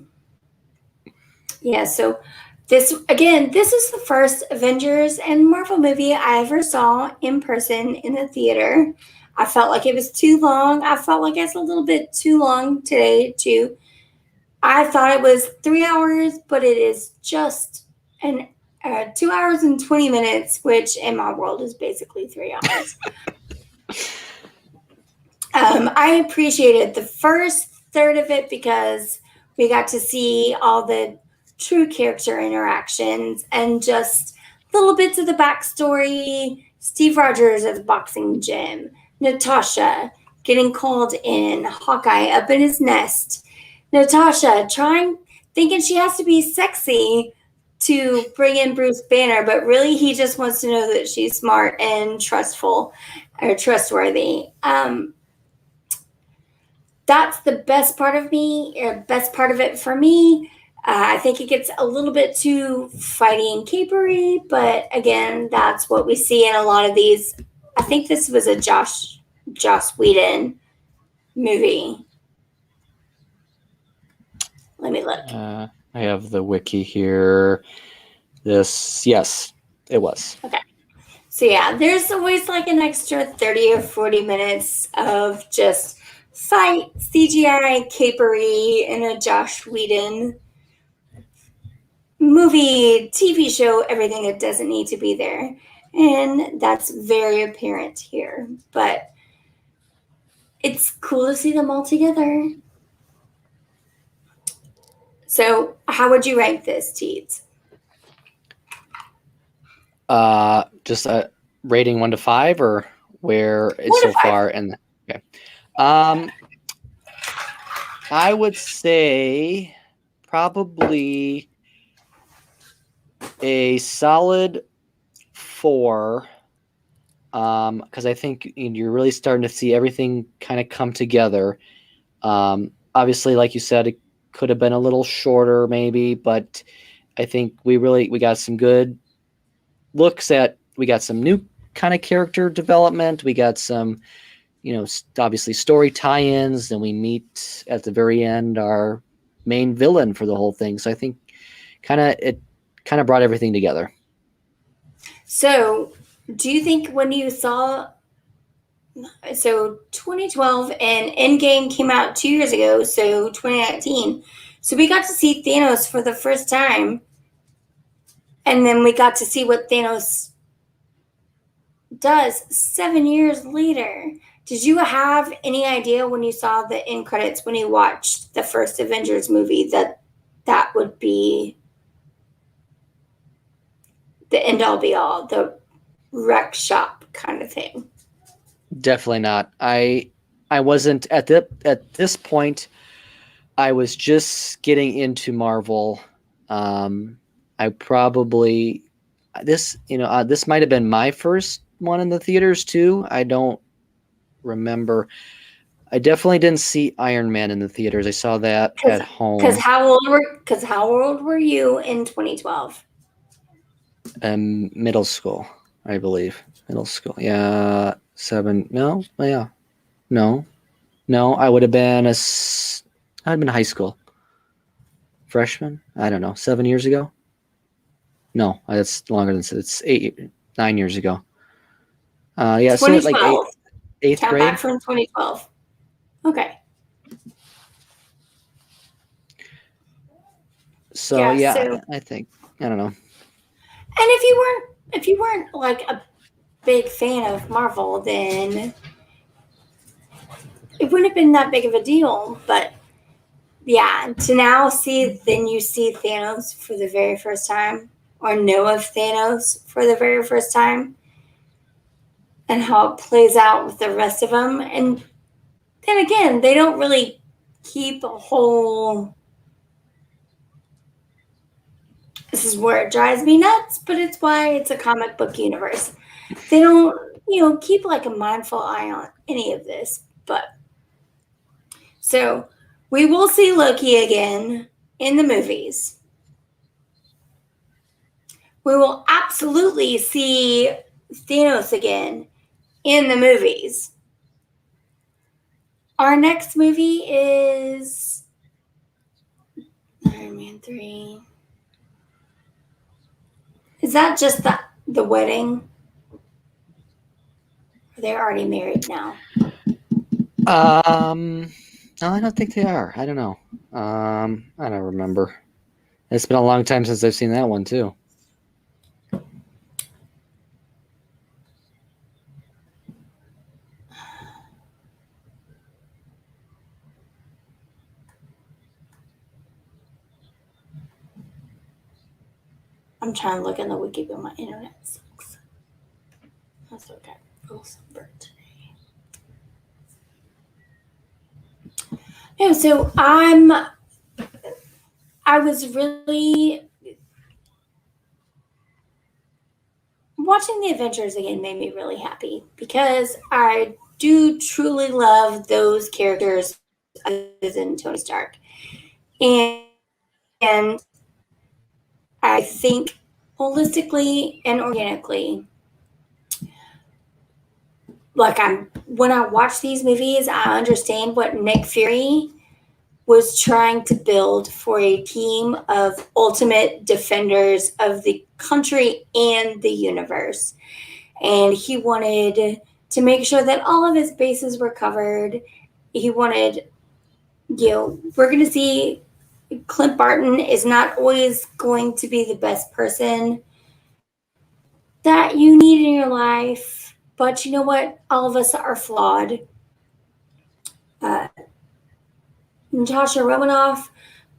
yeah, so this is the first Avengers and Marvel movie I ever saw in person in the theater. I felt like it was too long. I felt like it's a little bit too long today, too. I thought it was 3 hours, but it is just an 2 hours and 20 minutes, which in my world is basically 3 hours. I appreciated the first third of it because we got to see all the true character interactions and just little bits of the backstory. Steve Rogers at the boxing gym, Natasha getting called in, Hawkeye up in his nest, Natasha thinking she has to be sexy to bring in Bruce Banner, but really he just wants to know that she's smart and trustful or trustworthy. That's the best part of best part of it for me. I think it gets a little bit too fighty and capery, but again, that's what we see in a lot of these. I think this was a Joss Whedon movie. Let me look. I have the wiki here. Yes, it was. Okay. So yeah, there's always like an extra 30 or 40 minutes of just fight, CGI, capery in a Josh Whedon movie, TV show, everything that doesn't need to be there. And that's very apparent here. But it's cool to see them all together. So, how would you rank this, Teets? Just a rating 1 to 5, or where it's 1 to so 5. far. And okay. I would say probably a solid 4. Because I think you're really starting to see everything kind of come together. Obviously, like you said, it could have been a little shorter, maybe, but I think we got some good looks at. We got some new kind of character development. We got some, obviously story tie-ins. Then we meet at the very end our main villain for the whole thing. So I think it kind of brought everything together. So, do you think when you saw 2012 and Endgame came out 2 years ago, so 2019. So we got to see Thanos for the first time, and then we got to see what Thanos does 7 years later. Did you have any idea when you saw the end credits, when you watched the first Avengers movie, that would be the end all be all, the wreck shop kind of thing? Definitely not. I wasn't at this point. I was just getting into Marvel. I probably this might have been my first one in the theaters too. I don't remember. I definitely didn't see Iron Man in the theaters. I saw that at home. Because how old were you in 2012? Middle school, I believe. Middle school. Yeah, 7. No, yeah, no. I would have been I'd been high school. Freshman? I don't know. 7 years ago? No, that's longer than it's 9 years ago. Yeah, so like 8. 8th Count grade. back from 2012. Okay. So Yeah. yeah, So, I think I don't know. and if you weren't like a big fan of Marvel, then it wouldn't have been that big of a deal. But yeah, to now see, then you see Thanos for the very first time, or know of Thanos for the very first time, and how it plays out with the rest of them. And then again, they don't really keep a whole. This is where it drives me nuts, but it's why it's a comic book universe. They don't, keep like a mindful eye on any of this. But so we will see Loki again in the movies. We will absolutely see Thanos again in the movies. Our next movie is Iron Man 3. Is that just the wedding? They're already married now. No, I don't think they are. I don't know. I don't remember. It's been a long time since I've seen that one too. I'm trying to look in the wiki, but my internet sucks. That's okay. Oh, sunburn today. No, so I was really watching the Avengers again made me really happy because I do truly love those characters other than Tony Stark. And I think holistically and organically, like when I watch these movies, I understand what Nick Fury was trying to build for a team of ultimate defenders of the country and the universe. And he wanted to make sure that all of his bases were covered. He wanted, we're going to see Clint Barton is not always going to be the best person that you need in your life. But you know what? All of us are flawed. Uh, Natasha Romanoff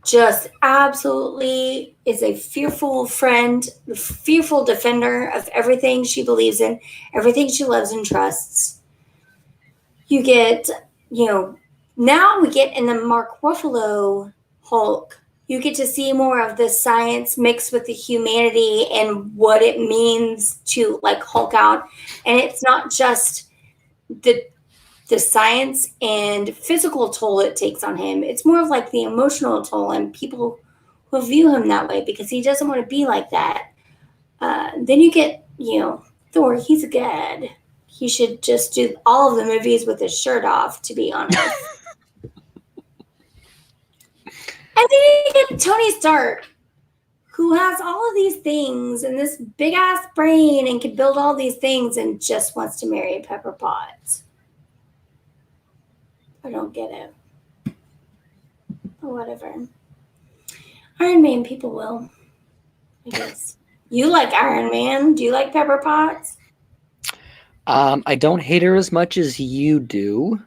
just absolutely is a fearful friend, fearful defender of everything she believes in, everything she loves and trusts. You get, now we get in the Mark Ruffalo Hulk. You get to see more of the science mixed with the humanity and what it means to like Hulk out. And it's not just the science and physical toll it takes on him. It's more of like the emotional toll and people who view him that way because he doesn't want to be like that. Then you get, Thor, he's a god. He should just do all of the movies with his shirt off, to be honest. And then you get Tony Stark, who has all of these things and this big ass brain and can build all these things and just wants to marry Pepper Potts. I don't get it. But whatever. Iron Man people will, I guess. You like Iron Man. Do you like Pepper Potts? I don't hate her as much as you do.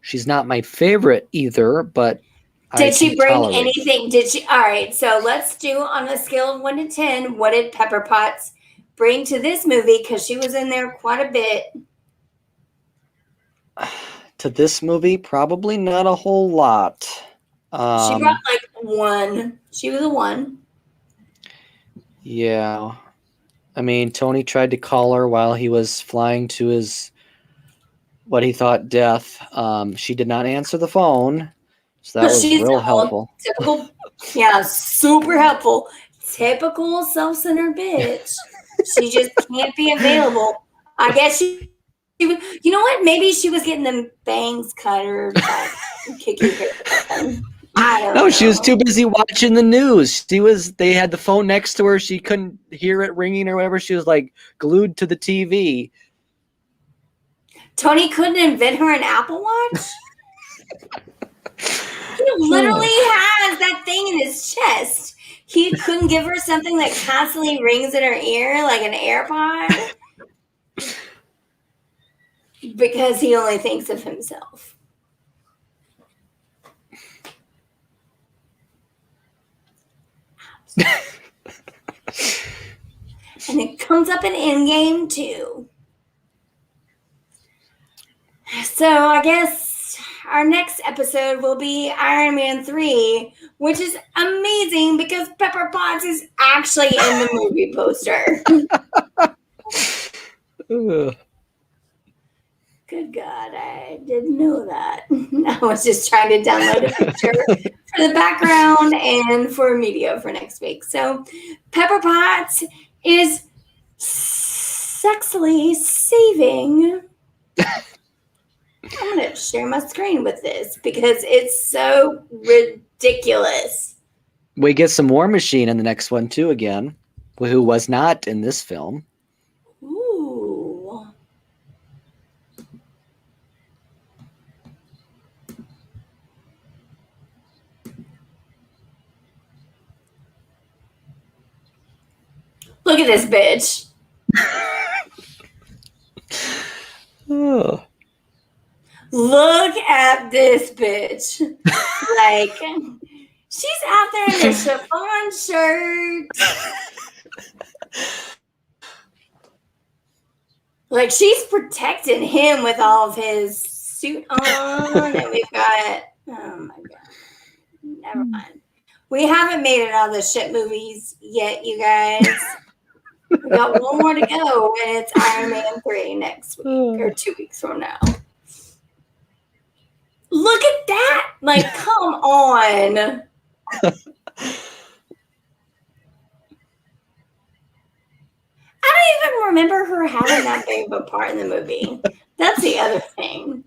She's not my favorite either, but Did she bring tolerate. anything? Did she? All right. So let's do on a scale of 1 to 10. What did Pepper Potts bring to this movie? Because she was in there quite a bit. To this movie, probably not a whole lot. She brought like 1. She was a 1. Yeah. I mean, Tony tried to call her while he was flying to his what he thought death. She did not answer the phone, so that was real helpful. Typical, yeah, super helpful. Typical self-centered bitch. She just can't be available. I guess she was, you know what? Maybe she was getting them bangs cut or like Kiki hair. I don't know. She was too busy watching the news. They had the phone next to her. She couldn't hear it ringing or whatever. She was like glued to the TV. Tony couldn't invent her an Apple Watch? He literally has that thing in his chest. He couldn't give her something that constantly rings in her ear like an AirPod because he only thinks of himself. And it comes up in Endgame too. So I guess our next episode will be Iron Man 3, which is amazing because Pepper Potts is actually in the movie poster. Good God, I didn't know that. I was just trying to download a picture for the background and for media for next week. So Pepper Potts is sexily saving. I'm going to share my screen with this because it's so ridiculous. We get some War Machine in the next one too again, who was not in this film. Ooh. Look at this bitch. Oh. Look at this bitch. Like, she's out there in a chiffon shirt. Like, she's protecting him with all of his suit on. And we've got, oh my God. Never mind. We haven't made it out of the shit movies yet, you guys. We got one more to go, and it's Iron Man 3 next week, or 2 weeks from now. Look at that! Like, come on. I don't even remember her having that big of a part in the movie. That's the other thing.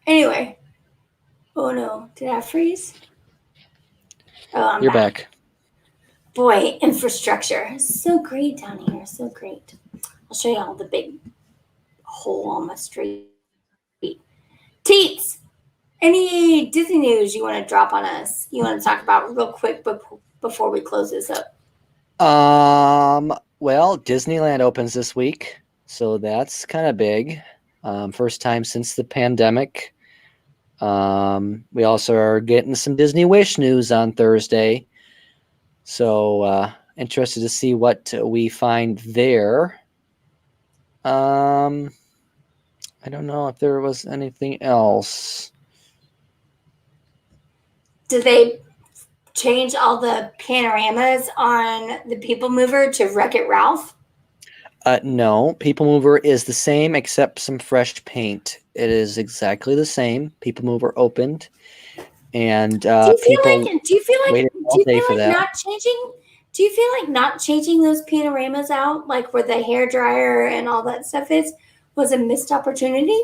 Anyway. Oh no, did I freeze? Oh, You're back. Boy, infrastructure. So great down here. So great. I'll show you all the big hole on my street. Teets, any Disney news you want to drop on us? You want to talk about real quick before we close this up? Well, Disneyland opens this week, so that's kind of big. First time since the pandemic. We also are getting some Disney Wish news on Thursday. So interested to see what we find there. I don't know if there was anything else. Did they change all the panoramas on the People Mover to Wreck-It Ralph? No, People Mover is the same except some fresh paint. It is exactly the same. People Mover opened, and do you feel like not changing those panoramas out, like where the hair dryer and all that stuff is, was a missed opportunity?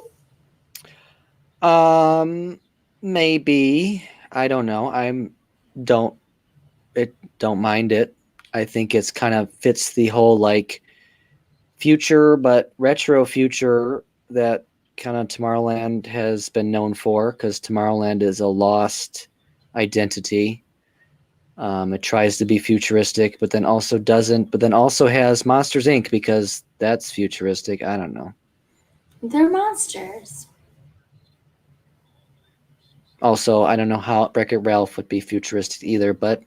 Maybe. I don't know. Don't mind it. I think it's kind of fits the whole like future but retro future that kind of Tomorrowland has been known for, because Tomorrowland is a lost identity. It tries to be futuristic, but then also doesn't, but then also has Monsters Inc. because that's futuristic. I don't know. They're monsters. Also, I don't know how Wreck-It Ralph would be futuristic either, but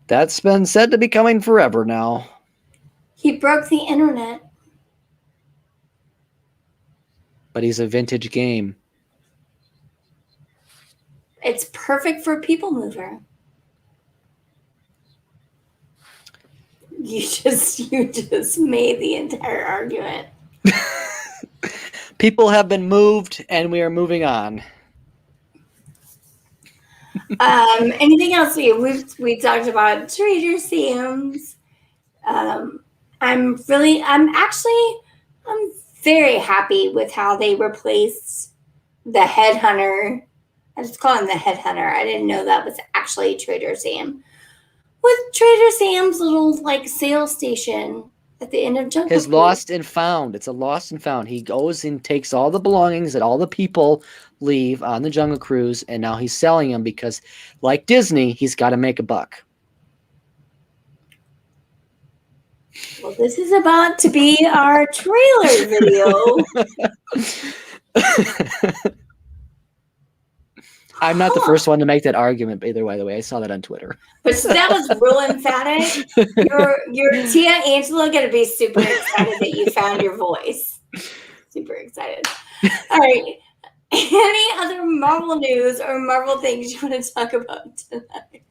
that's been said to be coming forever now. He broke the internet. But he's a vintage game. It's perfect for People Mover. You just made the entire argument. People have been moved, and we are moving on. Anything else? We talked about Trader Sam's. I'm very happy with how they replaced the headhunter. I just call him the headhunter. I didn't know that was actually Trader Sam with Trader Sam's little like sales station at the end of Jungle His Cruise. lost and found. It's a lost and found. He goes and takes all the belongings that all the people leave on the Jungle Cruise, and now he's selling them because, like Disney, he's got to make a buck. Well, this is about to be our trailer video. I'm not the first one to make that argument, by the way. I saw that on Twitter. But that was real emphatic. Your Tia Angela gonna be super excited that you found your voice. Super excited. All right. Any other Marvel news or Marvel things you want to talk about tonight?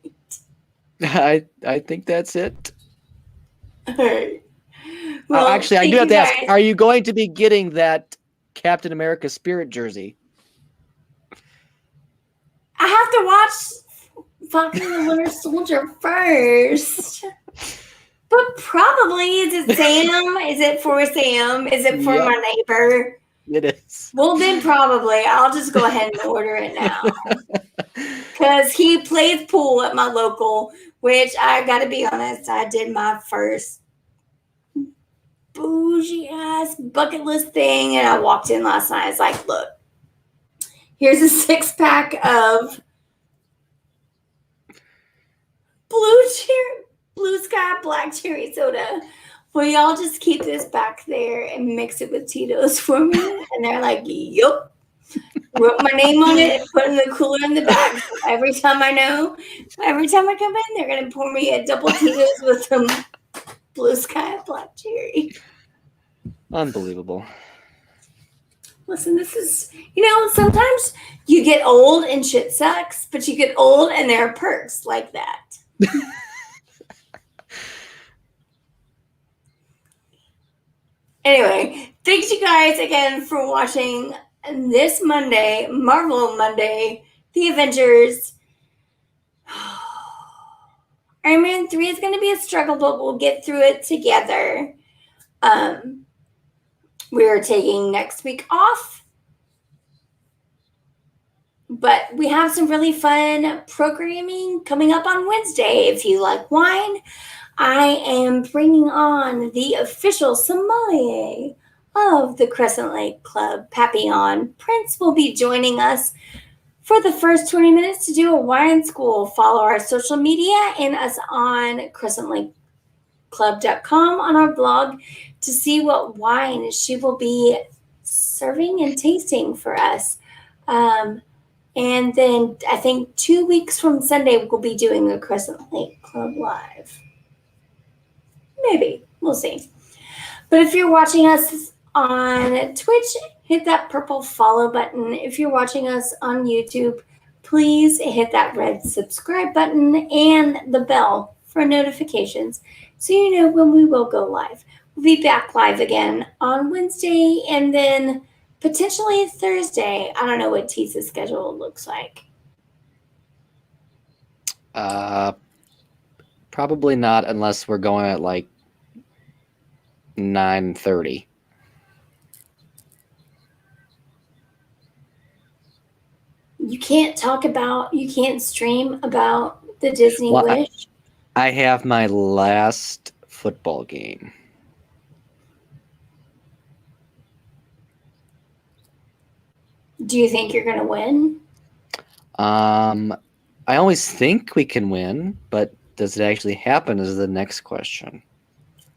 I think that's it. All right. Well, actually, I do have to ask: are you going to be getting that Captain America Spirit jersey? I have to watch Falcon and the Winter Soldier first. But probably, is it Sam? Is it for Sam? Is it for my neighbor? It is. Well, then probably. I'll just go ahead and order it now. Because he plays pool at my local, which I got to be honest, I did my first bougie ass bucket list thing. And I walked in last night. It's like, look, here's a 6-pack of blue sky black cherry soda. Will y'all just keep this back there and mix it with Tito's for me? And they're like, yup. Wrote my name on it and put it in the cooler in the back. So every time I come in, they're going to pour me a double Tito's with some blue sky black cherry. Unbelievable. Listen, this is, sometimes you get old and shit sucks, but you get old and there are perks like that. Anyway, thanks you guys again for watching this Monday, Marvel Monday, the Avengers. Iron Man 3 is going to be a struggle, but we'll get through it together. We're taking next week off, but we have some really fun programming coming up on Wednesday. If you like wine, I am bringing on the official sommelier of the Crescent Lake Club, Papillon. Prince will be joining us for the first 20 minutes to do a wine school. Follow our social media and us on crescentlakeclub.com on our blog to see what wine she will be serving and tasting for us. And then I think 2 weeks from Sunday, we'll be doing a Crescent Lake Club Live. Maybe. We'll see. But if you're watching us on Twitch, hit that purple follow button. If you're watching us on YouTube, please hit that red subscribe button and the bell for notifications so you know when we will go live. We'll be back live again on Wednesday and then potentially Thursday. I don't know what Teesa's schedule looks like. Probably not unless we're going at like 9:30. You can't stream about the Disney Wish. I have my last football game. Do you think you're going to win? I always think we can win, but does it actually happen is the next question.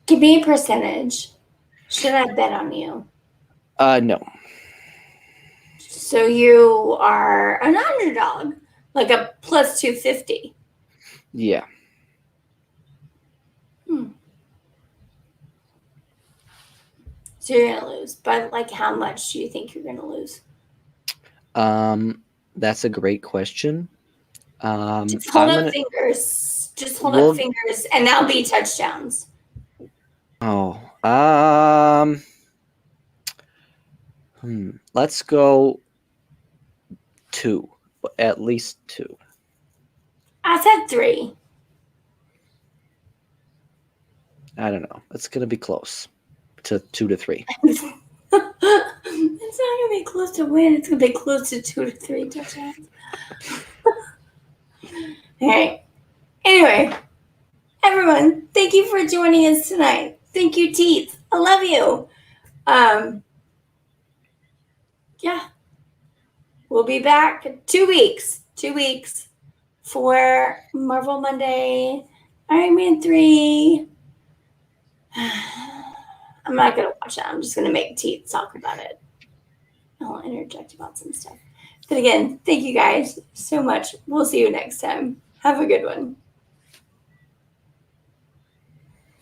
Give me a percentage. Should I bet on you? No. So you are an underdog, like a plus 250. Yeah. So you're going to lose. But like how much do you think you're going to lose? That's a great question. Just hold up fingers. Just hold up fingers, and that'll be touchdowns. Oh. Let's go 2. At least 2. I said 3. I don't know. It's gonna be close to 2 to 3. It's not gonna be close to win. It's gonna be close to 2 to 3 touchdowns. All right. Anyway, and thank you for joining us tonight. Thank you, Teeth. I love you. Yeah. We'll be back 2 weeks. 2 weeks for Marvel Monday, Iron Man 3. I'm not going to watch it. I'm just going to make Teeth talk about it. I'll interject about some stuff. But again, thank you guys so much. We'll see you next time. Have a good one.